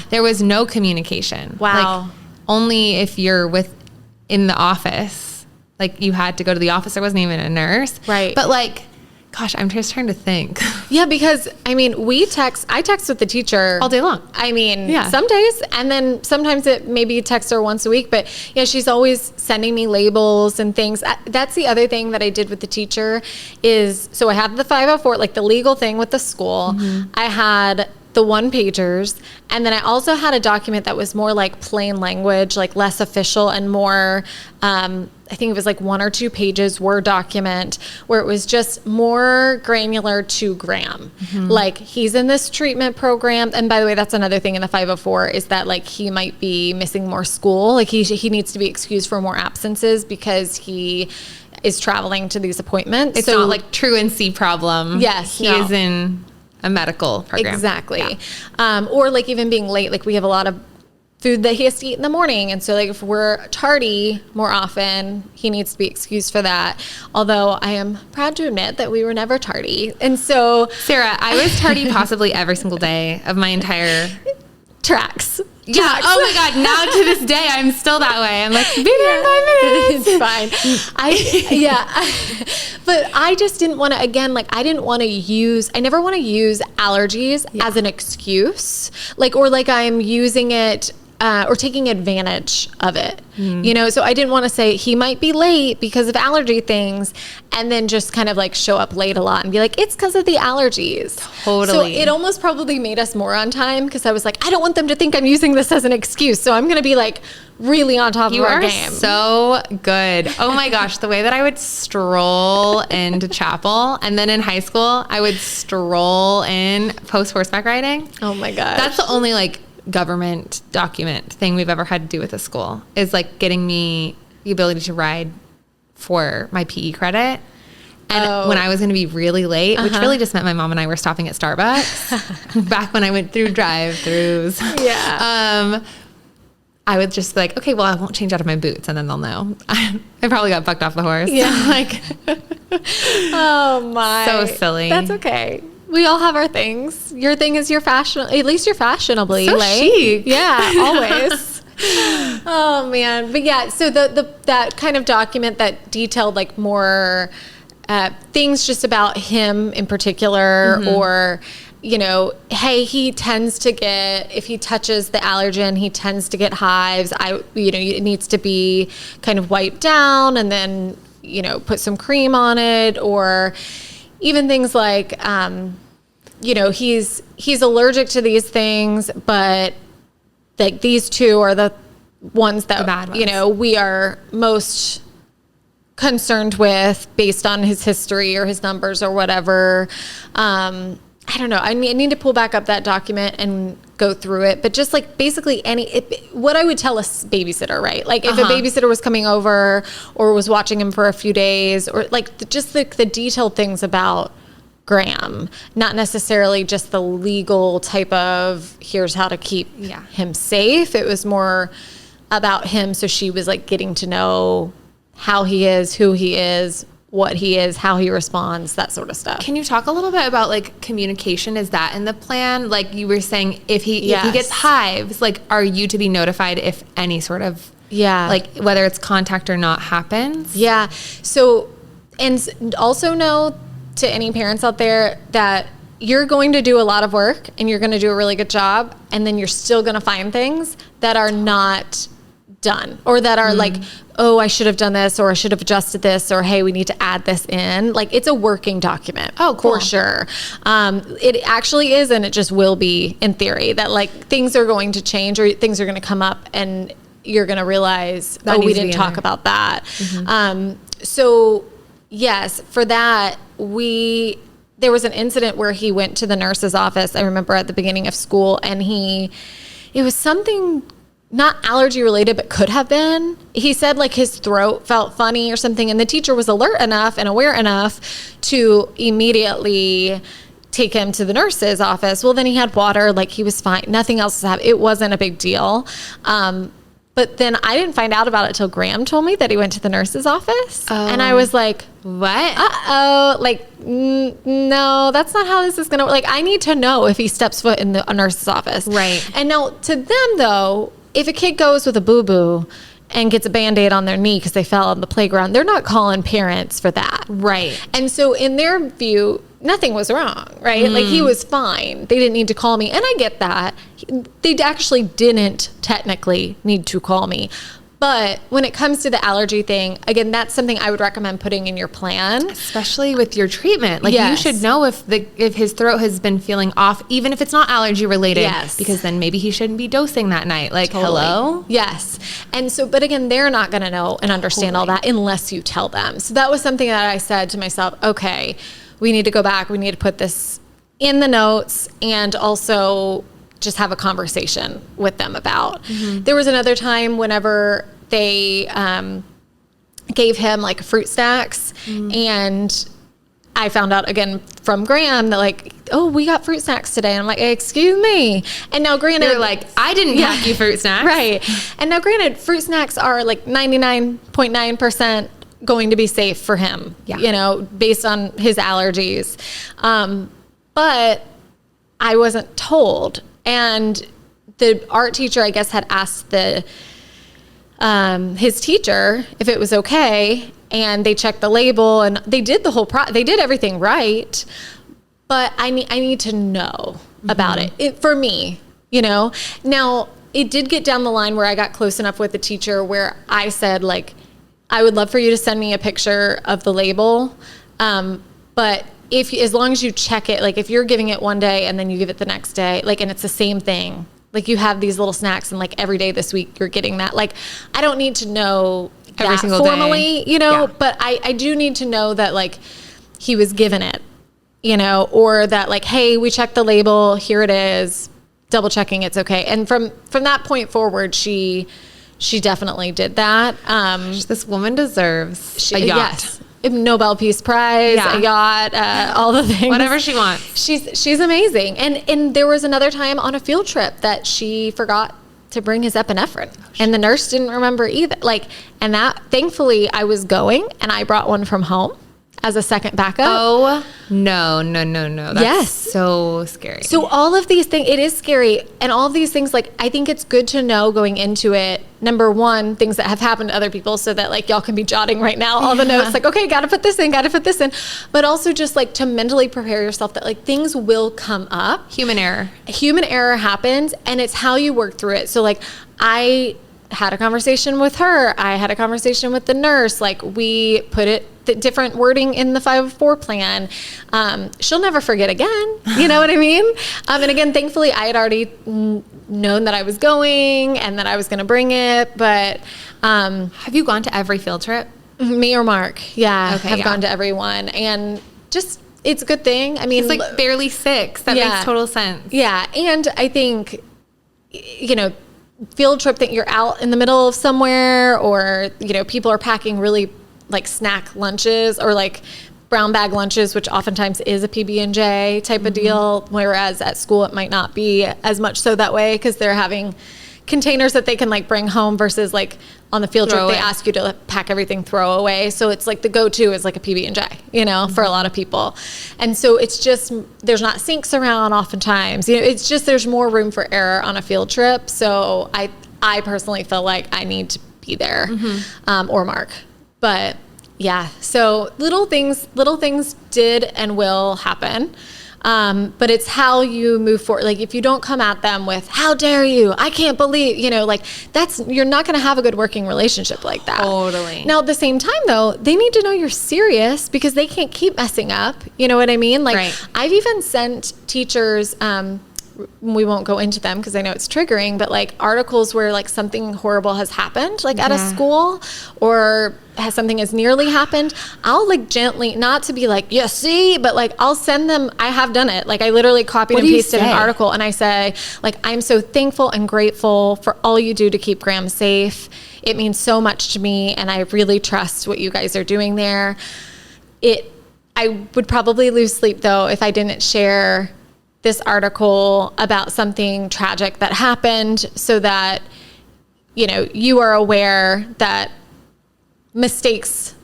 There was no communication. Wow. Like, only if you're in the office, like you had to go to the office. There wasn't even a nurse. Right. But like, Gosh, I'm just trying to think. Yeah, because I mean, I text with the teacher All day long. I mean, some days, and then sometimes it maybe text her once a week, but yeah, she's always sending me labels and things. That's the other thing that I did with the teacher is, so I have the 504, like the legal thing with the school. I had the 1-pagers, and then I also had a document that was more like plain language, like less official and more, I think it was like 1 or 2 pages Word document where it was just more granular to Graham. Like, he's in this treatment program. And by the way, that's another thing in the 504 is that like he might be missing more school. Like he needs to be excused for more absences because he is traveling to these appointments. It's not like truancy problem. Yes. He is in a medical program. Exactly. Yeah. Or like even being late, like we have a lot of food that he has to eat in the morning. And so like if we're tardy more often, he needs to be excused for that. Although I am proud to admit that we were never tardy. And so Sarah, I was tardy possibly every single day of my entire tracks. Yeah. Oh my God. Now to this day, I'm still that way. I'm like, be there in 5 minutes. It's fine. But I just didn't want to, again, like I never want to use allergies as an excuse, like, or like I'm using it or taking advantage of it, you know? So I didn't want to say he might be late because of allergy things and then just kind of like show up late a lot and be like, it's because of the allergies. Totally. So it almost probably made us more on time because I was like, I don't want them to think I'm using this as an excuse. So I'm going to be like really on top of our game. So good. Oh my gosh. The way that I would stroll into chapel, and then in high school, I would stroll in post horseback riding. Oh my gosh. That's the only like government document thing we've ever had to do with a school is like getting me the ability to ride for my PE credit. And when I was going to be really late, which really just meant my mom and I were stopping at Starbucks back when I went through drive-thrus. Yeah. I would just be like, okay, well, I won't change out of my boots, and then they'll know. I probably got bucked off the horse. Yeah. Like, oh my. So silly. That's okay. We all have our things. Your thing is your fashion. At least you're fashionably so late. chic. Yeah, always. Oh man. But yeah, so that kind of document that detailed like more things just about him in particular, or, you know, hey, he tends to get, if he touches the allergen, he tends to get hives. It needs to be kind of wiped down and then, you know, put some cream on it, or even things like, you know, he's allergic to these things, but like these 2 are the ones that, bad ones, you know, we are most concerned with based on his history or his numbers or whatever. I don't know. I need to pull back up that document and go through it. But just like basically what I would tell a babysitter, right? Like if a babysitter was coming over or was watching him for a few days, or like just the detailed things about Graham, not necessarily just the legal type of here's how to keep him safe. It was more about him. So she was like getting to know how he is, who he is, what he is, how he responds, that sort of stuff. Can you talk a little bit about like communication? Is that in the plan? Like you were saying, if he gets hives, like are you to be notified if any sort of like whether it's contact or not happens? Yeah. So, and also know to any parents out there that you're going to do a lot of work and you're going to do a really good job, and then you're still going to find things that are not done, or that are like, oh, I should have done this, or I should have adjusted this, or hey, we need to add this in. Like it's a working document. Oh, cool. For sure. It actually is, and it just will be in theory that like things are going to change or things are going to come up and you're going to realize, that we didn't talk about that. So yes, for that, there was an incident where he went to the nurse's office, I remember at the beginning of school, and it was something not allergy related, but could have been. He said like his throat felt funny or something, and the teacher was alert enough and aware enough to immediately take him to the nurse's office. Well, then he had water, like he was fine. Nothing else was happening. It wasn't a big deal. But then I didn't find out about it till Graham told me that he went to the nurse's office. Oh. And I was like, what? Uh-oh. Like, no, that's not how this is going to work. Like, I need to know if he steps foot in a nurse's office. Right. And now to them, though, if a kid goes with a boo-boo and gets a Band-Aid on their knee because they fell on the playground, they're not calling parents for that. Right. And so in their view, nothing was wrong, right? Like he was fine. They didn't need to call me. And I get that. They actually didn't technically need to call me. But when it comes to the allergy thing, again, that's something I would recommend putting in your plan. Especially with your treatment. Like Yes. you should know if his throat has been feeling off, even if it's not allergy related. Yes. Because then maybe he shouldn't be dosing that night. Like, Totally. hello? Yes. And so, but again, they're not going to know and understand all that unless you tell them. So that was something that I said to myself, okay, we need to go back. We need to put this in the notes and also just have a conversation with them about. There was another time whenever they gave him like fruit snacks and I found out again from Graham that like, oh, we got fruit snacks today. And I'm like, excuse me. And now granted, You're like, I didn't pack you fruit snacks. Right. And now granted, fruit snacks are like 99.9% going to be safe for him, you know, based on his allergies. But I wasn't told. And the art teacher, I guess, had asked his teacher if it was okay, and they checked the label and they did the whole they did everything right. But I need to know about it for me, you know. Now it did get down the line where I got close enough with the teacher where I said like, I would love for you to send me a picture of the label, but as long as you check it, like if you're giving it one day and then you give it the next day, like, and it's the same thing, like you have these little snacks and like every day this week you're getting that, like, I don't need to know every that single formally, day. You know, but I do need to know that like he was given it, you know, or that like, hey, we checked the label, here it is, double checking it's okay. And from that point forward, she definitely did that. This woman deserves a yacht. Yes. Nobel Peace Prize, a yacht, all the things. Whatever she wants. She's amazing. And there was another time on a field trip that she forgot to bring his epinephrine. And the nurse didn't remember either. Like, and that, thankfully, I was going and I brought one from home as a second backup. Oh, no. That's so scary. So all of these things, it is scary. And all of these things, like, I think it's good to know going into it, number one, things that have happened to other people so that like y'all can be jotting right now all the notes, like, okay, got to put this in. But also just like to mentally prepare yourself that like things will come up. Human error happens, and it's how you work through it. So like I had a conversation with her. I had a conversation with the nurse. Like we put it different wording in the 504 plan. She'll never forget again. You know what I mean? And again, thankfully I had already known that I was going and that I was going to bring it. But have you gone to every field trip? Me or Mark? Yeah. Okay, have gone to every one. And just, it's a good thing. I mean, it's like barely 6. That makes total sense. Yeah. And I think, you know, field trip that you're out in the middle of somewhere, or, you know, people are packing really like snack lunches or like brown bag lunches, which oftentimes is a PB&J type of deal. Whereas at school, it might not be as much so that way because they're having containers that they can like bring home versus like on the field trip, they ask you to pack everything, throw away. So it's like the go-to is like a PB&J, you know, for a lot of people. And so it's just, there's not sinks around oftentimes, you know, it's just, there's more room for error on a field trip. So I personally feel like I need to be there, or Mark, but yeah. So little things did and will happen. But it's how you move forward. Like if you don't come at them with, how dare you, I can't believe, you know, like you're not going to have a good working relationship like that. Totally. Now at the same time though, they need to know you're serious because they can't keep messing up. You know what I mean? Like I've even sent teachers, we won't go into them because I know it's triggering, but like articles where like something horrible has happened, like at a school, or has something has nearly happened. I'll like gently, not to be like, yeah, see, but like I'll send them, I have done it. Like I literally copied and pasted an article and I say like, I'm so thankful and grateful for all you do to keep Graham safe. It means so much to me. And I really trust what you guys are doing there. I would probably lose sleep though if I didn't share this article about something tragic that happened so that, you know, you are aware that mistakes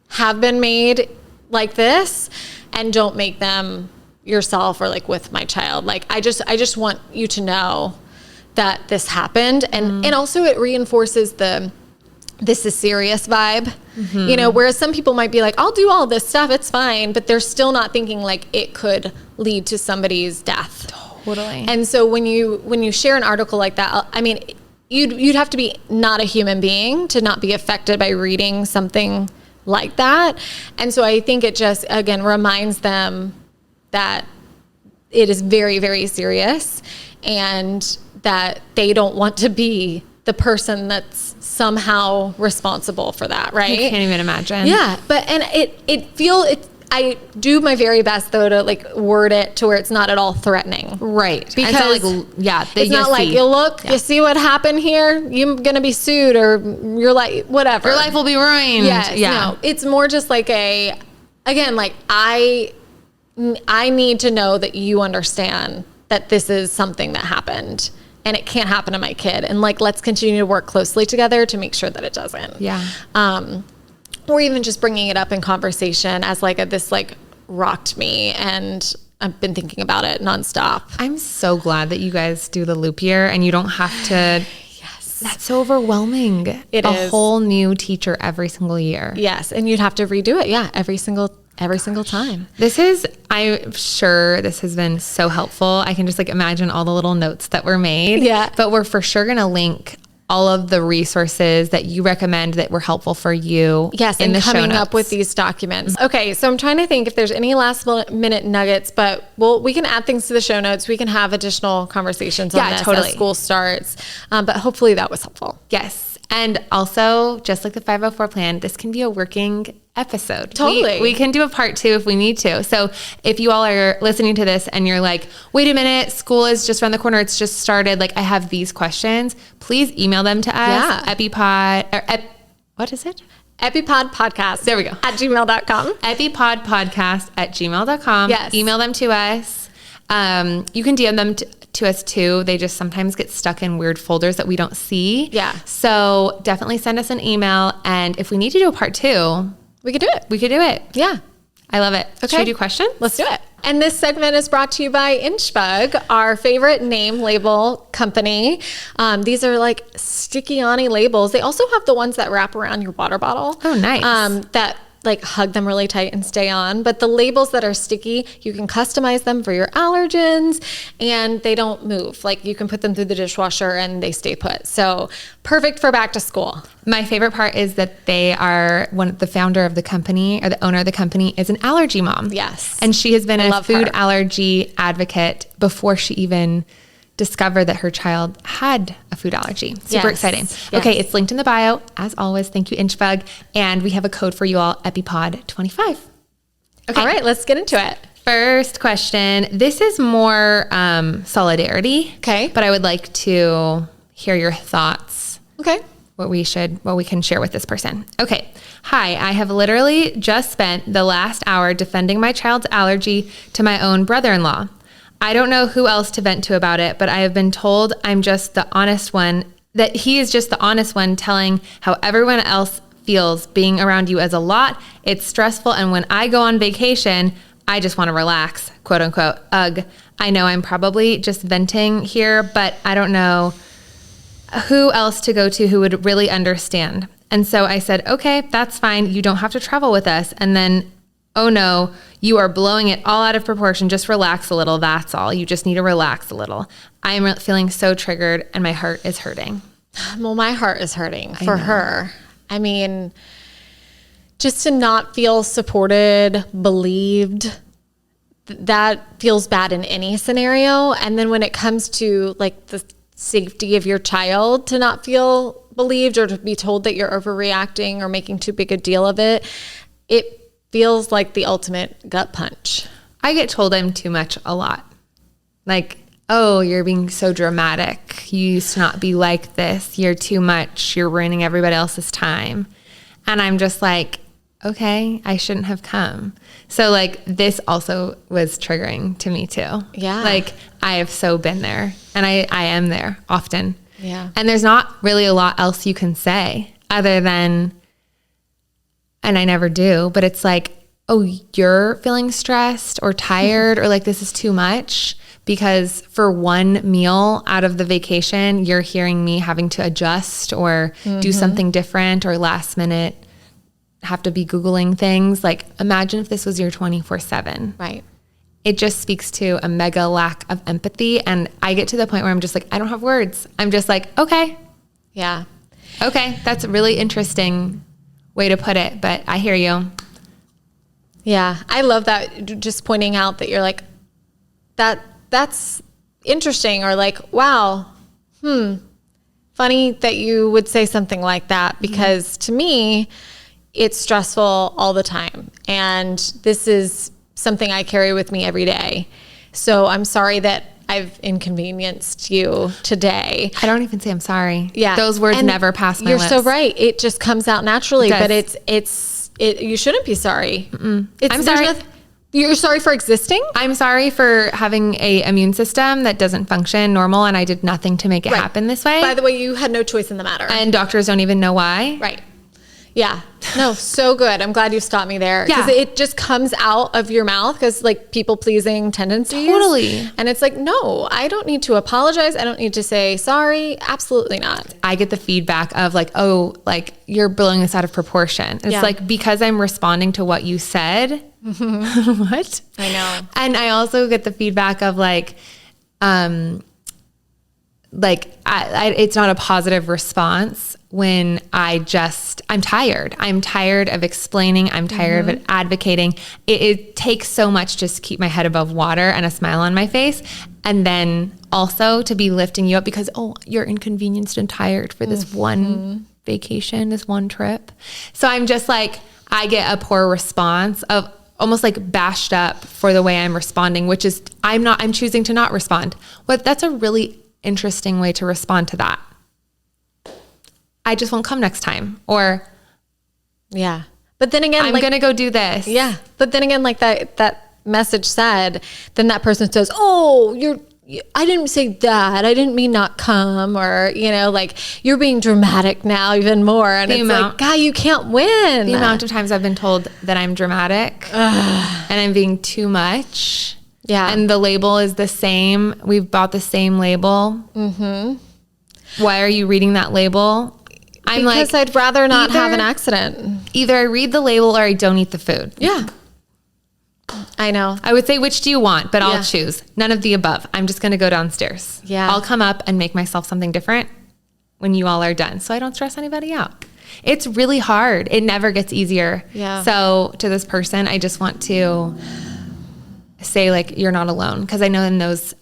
have been made like this and don't make them yourself or like with my child. Like, I just want you to know that this happened. And also it reinforces the this is serious vibe, you know, whereas some people might be like, I'll do all this stuff, it's fine, but they're still not thinking like it could lead to somebody's death. Totally. And so when you share an article like that, I mean, you'd have to be not a human being to not be affected by reading something like that. And so I think it just, again, reminds them that it is very, very serious and that they don't want to be the person that's somehow responsible for that, right? I can't even imagine. Yeah, but and I do my very best though to like word it to where it's not at all threatening, right? Because it's not like you see what happened here, you're gonna be sued or you're like whatever, your life will be ruined. No, it's more just like I need to know that you understand that this is something that happened. And it can't happen to my kid. And like, let's continue to work closely together to make sure that it doesn't. Yeah. Or even just bringing it up in conversation as like this like rocked me, and I've been thinking about it nonstop. I'm so glad that you guys do the loop year and you don't have to. Yes. That's so overwhelming. It is. A whole new teacher every single year. Yes. And you'd have to redo it. Yeah. Every single time. I'm sure this has been so helpful. I can just like imagine all the little notes that were made. Yeah. But we're for sure going to link all of the resources that you recommend that were helpful for you. Yes. In and the show coming notes. up with these documents. Okay. So I'm trying to think if there's any last minute nuggets, but we can add things to the show notes. We can have additional conversations on this as school starts. But hopefully that was helpful. Yes. And also, just like the 504 plan, this can be a working episode. Totally. We can do a part 2 if we need to. So if you all are listening to this and you're like, wait a minute, school is just around the corner, it's just started, like I have these questions, please email them to us. Yeah. What is it? EpiPod podcast. There we go. At gmail.com. EpiPod podcast at gmail.com. Yes. Email them to us. You can DM them to us too. They just sometimes get stuck in weird folders that we don't see. Yeah. So definitely send us an email. And if we need to do a part 2, we could do it. We could do it. Yeah. I love it. Okay. Should we do questions? Let's do it. And this segment is brought to you by Inchbug, our favorite name label company. These are like sticky-on-y labels. They also have the ones that wrap around your water bottle. Oh, nice. That like hug them really tight and stay on. But the labels that are sticky, you can customize them for your allergens and they don't move. Like you can put them through the dishwasher and they stay put. So perfect for back to school. My favorite part is that they are the founder of the company, or the owner of the company, is an allergy mom. Yes. And she has been a food allergy advocate before she even discovered that her child had a food allergy. Super exciting. Yes. Okay, it's linked in the bio. As always, thank you, Inchbug. And we have a code for you all, EpiPod25. Okay. All right, let's get into it. First question. This is more solidarity. Okay. But I would like to hear your thoughts. Okay. What we can share with this person. Okay. Hi, I have literally just spent the last hour defending my child's allergy to my own brother-in-law. I don't know who else to vent to about it, but I have been told I'm just the honest one, that he is just the honest one telling how everyone else feels. Being around you as a lot, it's stressful, and when I go on vacation, I just want to relax, quote unquote. Ugh, I know I'm probably just venting here, but I don't know who else to go to who would really understand. And so I said, okay, that's fine. You don't have to travel with us. And then, oh no, you are blowing it all out of proportion. Just relax a little. That's all. You just need to relax a little. I am feeling so triggered and my heart is hurting. Well, my heart is hurting for her. I mean, just to not feel supported, believed, that feels bad in any scenario. And then when it comes to like the safety of your child, to not feel believed or to be told that you're overreacting or making too big a deal of it, it feels like the ultimate gut punch. I get told I'm too much a lot. Like, oh, you're being so dramatic. You used to not be like this. You're too much. You're ruining everybody else's time. And I'm just like, okay, I shouldn't have come. So like this also was triggering to me too. Yeah. Like I have so been there, and I am there often. Yeah. And there's not really a lot else you can say other than, and I never do, but it's like, oh, you're feeling stressed or tired or like this is too much. because for one meal out of the vacation, you're hearing me having to adjust or do something different or last minute have to be Googling things. Like, imagine if this was your 24/7. Right. It just speaks to a mega lack of empathy. And I get to the point where I'm just like, I don't have words. I'm just like, okay. Yeah. Okay. That's a really interesting way to put it, but I hear you. Yeah. I love that. Just pointing out that you're like, that's interesting, or like, wow, funny that you would say something like that, because to me, it's stressful all the time. And this is something I carry with me every day. So I'm sorry that I've inconvenienced you today. I don't even say I'm sorry. Yeah. Those words never pass my lips. You're so right. It just comes out naturally, It but does. you shouldn't be sorry. I'm sorry. You're sorry for existing? I'm sorry for having a immune system that doesn't function normal, and I did nothing to make it happen this way. By the way, you had no choice in the matter. And doctors don't even know why. Right. Yeah. No, so good. I'm glad you stopped me there. Yeah. Because it just comes out of your mouth because like people pleasing tendencies. Totally. And it's like, no, I don't need to apologize. I don't need to say sorry. Absolutely not. I get the feedback of like, oh, like you're blowing this out of proportion. It's like, because I'm responding to what you said. What? I know. And I also get the feedback of like, it's not a positive response when I'm tired. I'm tired of explaining. I'm tired of advocating. It takes so much just to keep my head above water and a smile on my face. And then also to be lifting you up because, oh, you're inconvenienced and tired for this one vacation, this one trip. So I'm just like, I get a poor response of almost like bashed up for the way I'm responding, which is I'm choosing to not respond. But that's a really interesting way to respond to that. I just won't come next time. Or yeah. But then again, I'm going to go do this. Yeah. But then again, like that message said, then that person says, oh, I didn't say that. I didn't mean not come, or, like you're being dramatic now even more. And it's like, God, you can't win. The amount of times I've been told that I'm dramatic and I'm being too much. Yeah. And the label is the same. We've bought the same label. Mm-hmm. Why are you reading that label? Because I'd rather not have an accident. Either I read the label or I don't eat the food. Yeah. I know. I would say, which do you want? But I'll choose. None of the above. I'm just going to go downstairs. Yeah. I'll come up and make myself something different when you all are done, so I don't stress anybody out. It's really hard. It never gets easier. Yeah. So to this person, I just want to say, like, you're not alone. Because I know in those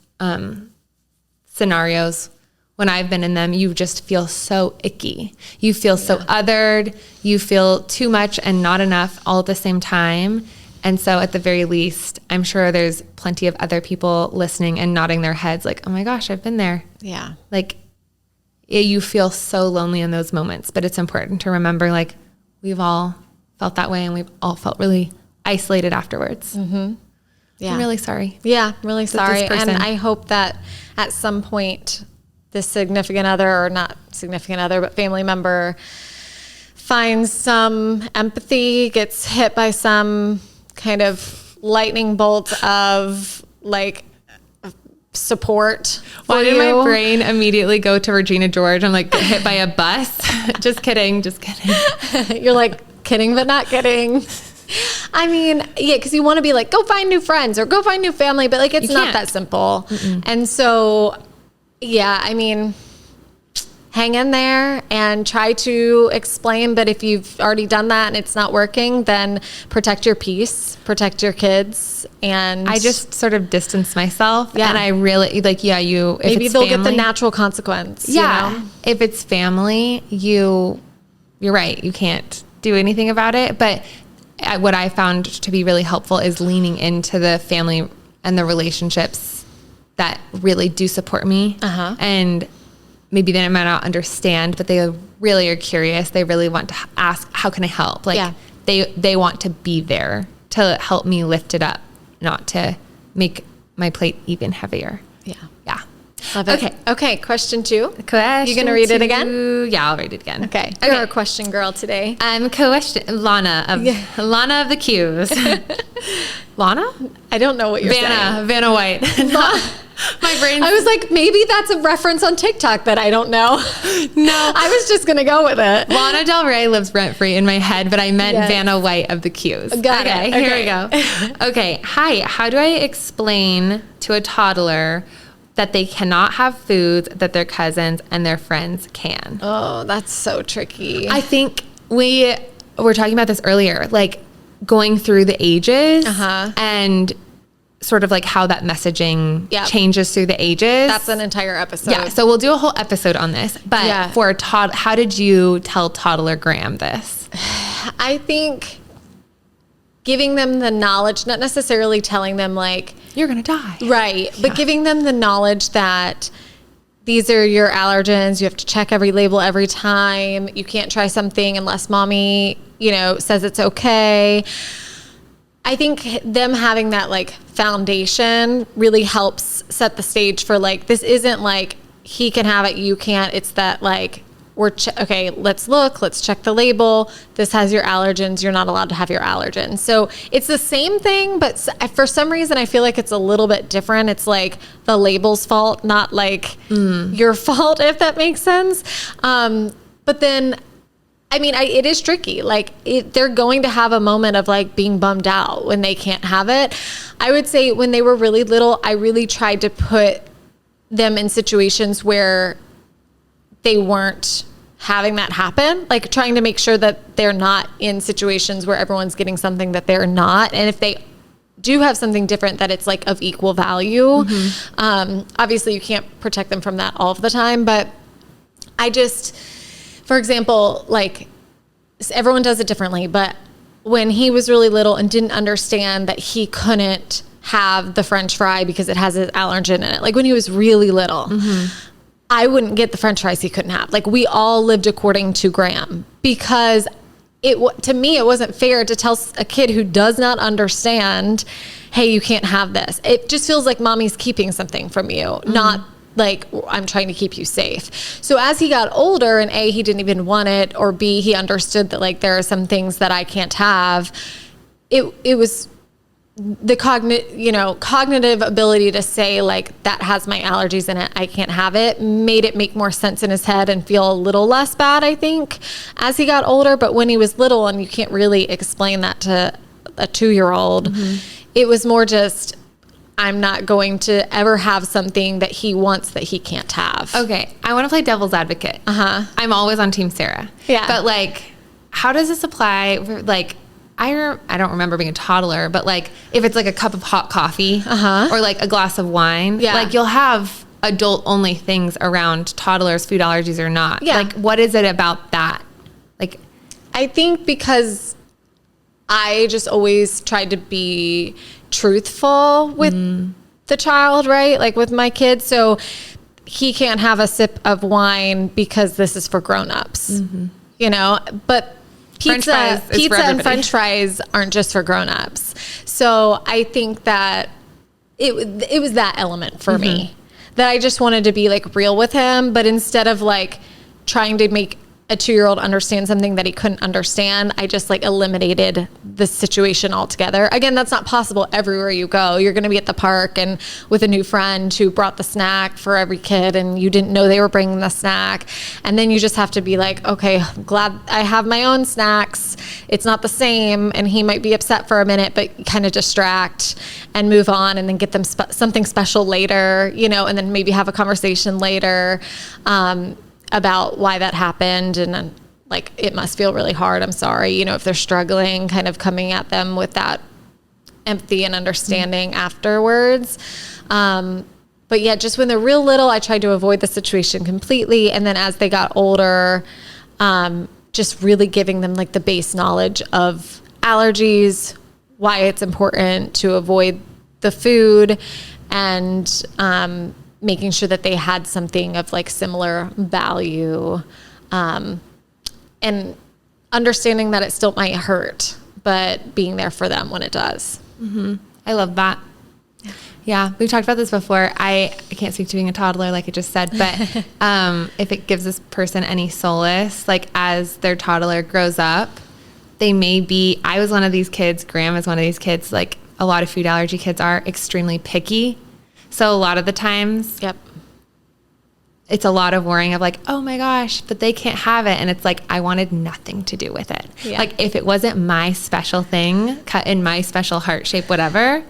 scenarios, when I've been in them, you just feel so icky. You feel so othered. You feel too much and not enough all at the same time. And so at the very least, I'm sure there's plenty of other people listening and nodding their heads like, oh my gosh, I've been there. Yeah. Like, you feel so lonely in those moments, but it's important to remember, like, we've all felt that way and we've all felt really isolated afterwards. Mm-hmm. Yeah. I'm really sorry. Yeah, really sorry. And I hope that at some point this significant other, or not significant other, but family member finds some empathy, gets hit by some kind of lightning bolt of like support. Why did my brain immediately go to Regina George? I'm like, hit by a bus. Just kidding. You're like kidding, but not kidding. I mean, yeah, because you want to be like, go find new friends or go find new family, but like it's not that simple. Mm-mm. And so, yeah, I mean, hang in there and try to explain. But if you've already done that and it's not working, then protect your peace, protect your kids. And I just sort of distance myself. Yeah. And I really like, if maybe they'll get the natural consequence. Yeah. If it's family, you're right. You can't do anything about it. But what I found to be really helpful is leaning into the family and the relationships that really do support me. Uh-huh. And maybe they might not understand, but they really are curious. They really want to ask, how can I help? Like they want to be there to help me lift it up, not to make my plate even heavier. Yeah. Yeah. Love it. Okay. Question 2. You going to read it again? Yeah, I'll read it again. Okay. You're a question girl today. I'm Lana of the Q's. Lana? I don't know what you're saying. Vanna White. My brain. I was like, maybe that's a reference on TikTok that I don't know. No. I was just going to go with it. Lana Del Rey lives rent-free in my head, but I meant Yes. Vanna White of the Q's. Got it. Here Okay. we go. Okay. Hi. How do I explain to a toddler that they cannot have foods that their cousins and their friends can? Oh, that's so tricky. I think we were talking about this earlier, like going through the ages and sort of like how that messaging changes through the ages. That's an entire episode. Yeah. So we'll do a whole episode on this. But for a how did you tell toddler Graham this? I think giving them the knowledge, not necessarily telling them like, you're going to die. Right. But giving them the knowledge that these are your allergens. You have to check every label every time. You can't try something unless mommy, says it's okay. I think them having that like foundation really helps set the stage for like, this isn't like he can have it, you can't. It's that like, okay, let's look, let's check the label. This has your allergens. You're not allowed to have your allergens. So it's the same thing, but for some reason, I feel like it's a little bit different. It's like the label's fault, not like your fault, if that makes sense. But then, I mean, it is tricky. Like they're going to have a moment of like being bummed out when they can't have it. I would say when they were really little, I really tried to put them in situations where they weren't having that happen, like trying to make sure that they're not in situations where everyone's getting something that they're not. And if they do have something different, that it's like of equal value. Obviously you can't protect them from that all of the time, but for example, like everyone does it differently, but when he was really little and didn't understand that he couldn't have the French fry because it has an allergen in it, like when he was really little, I wouldn't get the French fries he couldn't have. Like we all lived according to Graham, because to me, it wasn't fair to tell a kid who does not understand, hey, you can't have this. It just feels like mommy's keeping something from you, not like I'm trying to keep you safe. So as he got older and A, he didn't even want it, or B, he understood that like there are some things that I can't have. It was the cognitive ability to say like that has my allergies in it, I can't have it, made it make more sense in his head and feel a little less bad, I think, as he got older. But when he was little, and you can't really explain that to a 2-year-old, it was more just, I'm not going to ever have something that he wants that he can't have. Okay. I want to play devil's advocate. I'm always on Team Sarah. Yeah. But like, how does this apply? Like, I don't remember being a toddler, but like if it's like a cup of hot coffee or like a glass of wine, like you'll have adult only things around toddlers, food allergies or not. Yeah. Like what is it about that? Like, I think because I just always tried to be truthful with the child, right? Like with my kids. So he can't have a sip of wine because this is for grown-ups, but pizza and French fries aren't just for grown-ups. So I think that it was that element for me, that I just wanted to be like real with him, but instead of like trying to make a 2-year-old understand something that he couldn't understand, I just like eliminated the situation altogether. Again, that's not possible everywhere you go. You're going to be at the park and with a new friend who brought the snack for every kid, and you didn't know they were bringing the snack. And then you just have to be like, okay, glad I have my own snacks. It's not the same. And he might be upset for a minute, but kind of distract and move on, and then get them something special later, and then maybe have a conversation later, about why that happened. And then like, it must feel really hard. I'm sorry, if they're struggling, kind of coming at them with that empathy and understanding afterwards. But yeah, just when they're real little, I tried to avoid the situation completely. And then as they got older, just really giving them like the base knowledge of allergies, why it's important to avoid the food, and, making sure that they had something of like similar value, and understanding that it still might hurt, but being there for them when it does. I love that. Yeah. We've talked about this before. I can't speak to being a toddler, like I just said, but if it gives this person any solace, like as their toddler grows up, I was one of these kids, Graham is one of these kids, like a lot of food allergy kids are extremely picky. So a lot of the times, Yep. it's a lot of worrying of like, oh my gosh, but they can't have it. And it's like, I wanted nothing to do with it. Yeah. Like if it wasn't my special thing, cut in my special heart shape, whatever,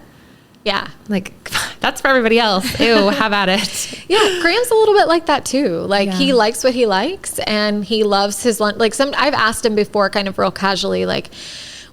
Yeah. like that's for everybody else. Ew, have at it. Yeah, Graham's a little bit like that too. Like he Yeah. likes what he likes and he loves his lunch. Like I've asked him before kind of real casually, like,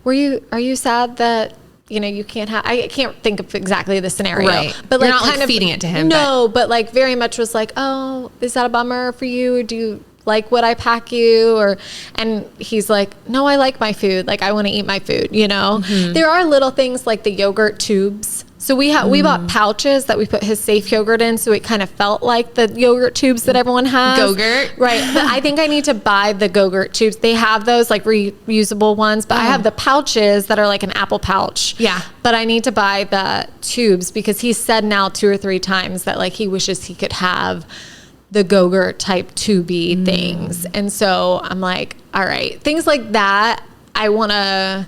are you sad that, you can't have, I can't think of exactly the scenario, Right. but You're like not, like, kind of feeding it to him, No, but like very much was like, oh, is that a bummer for you? Or do you like what I pack you? And he's like, no, I like my food. Like I want to eat my food, There are little things like the yogurt tubes. So we bought pouches that we put his safe yogurt in, so it kind of felt like the yogurt tubes that everyone has. Go-gurt? Right. But I think I need to buy the Go-Gurt tubes. They have those like reusable ones, but I have the pouches that are like an apple pouch. Yeah. But I need to buy the tubes because he's said now 2 or 3 times that like he wishes he could have the Go-Gurt type tubey things. And so I'm like, all right, things like that I want to...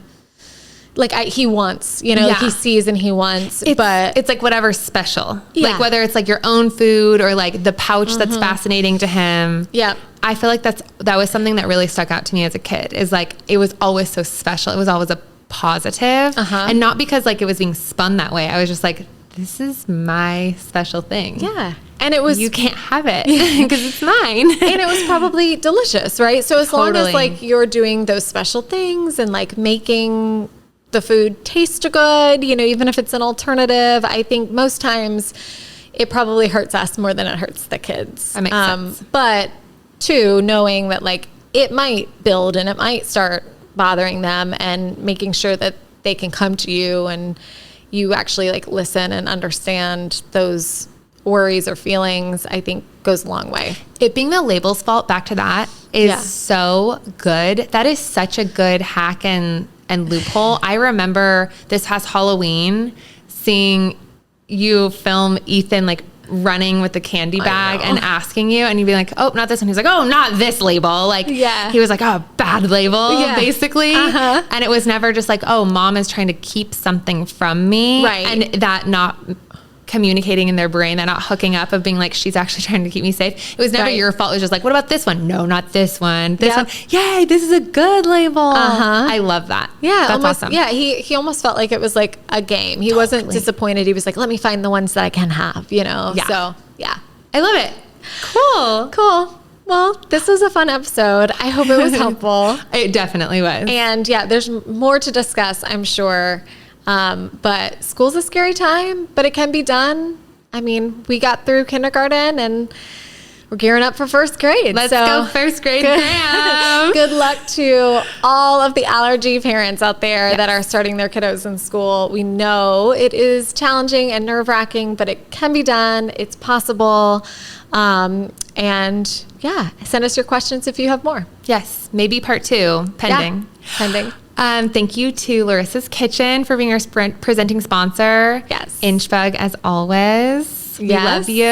Like he wants, like he sees and he wants, but it's like whatever's special. Yeah. Like whether it's like your own food or like the pouch that's fascinating to him. Yeah. I feel like that was something that really stuck out to me as a kid is like, it was always so special. It was always a positive and not because like it was being spun that way. I was just like, this is my special thing. Yeah. And it was, you can't have it because it's mine. and it was probably delicious, right? So as long as Totally. like you're doing those special things and like making the food taste good, even if it's an alternative, I think most times it probably hurts us more than it hurts the kids. That makes sense. But too, knowing that like it might build and it might start bothering them and making sure that they can come to you and you actually like listen and understand those worries or feelings, I think goes a long way. It being the label's fault, back to that, is so good. That is such a good hack and loophole. I remember this past Halloween seeing you film Ethan like running with the candy bag and asking you, and you'd be like, oh, not this one. He's like, oh, not this label. Like, he was like, oh, bad label, basically. And it was never just like, oh, mom is trying to keep something from me. Right. And that not communicating in their brain, that not hooking up of being like, she's actually trying to keep me safe. It was never your fault. It was just like, what about this one? No, not this one. This one. Yay, this is a good label. I love that. Yeah. That's almost, awesome. Yeah. He almost felt like it was like a game. He wasn't disappointed. He was like, let me find the ones that I can have, Yeah. So yeah. I love it. Cool. Well, this was a fun episode. I hope it was helpful. It definitely was. And yeah, there's more to discuss, I'm sure. But school's a scary time, but it can be done. I mean, we got through kindergarten and we're gearing up for first grade. Let's go first grade, Graham. Good luck to all of the allergy parents out there that are starting their kiddos in school. We know it is challenging and nerve-wracking, but it can be done. It's possible. And yeah, send us your questions if you have more. Yes, maybe part 2, pending. Yeah, pending. Thank you to Larissa's Kitchen for being our presenting sponsor. Yes. Inchbug, as always. We love you.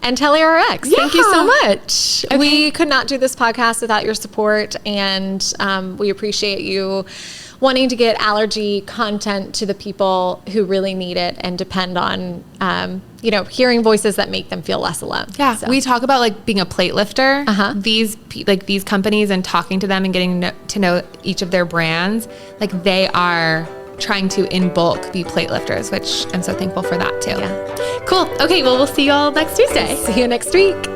And TeleRx. Thank you so Yeah. much. We could not do this podcast without your support, and we appreciate you wanting to get allergy content to the people who really need it and depend on, hearing voices that make them feel less alone. Yeah, So. we talk about like being a plate lifter. These companies and talking to them and getting to know each of their brands, like they are trying to in bulk be plate lifters, which I'm so thankful for that too. Yeah. Cool. Okay, well, we'll see you all next Tuesday. See you next week.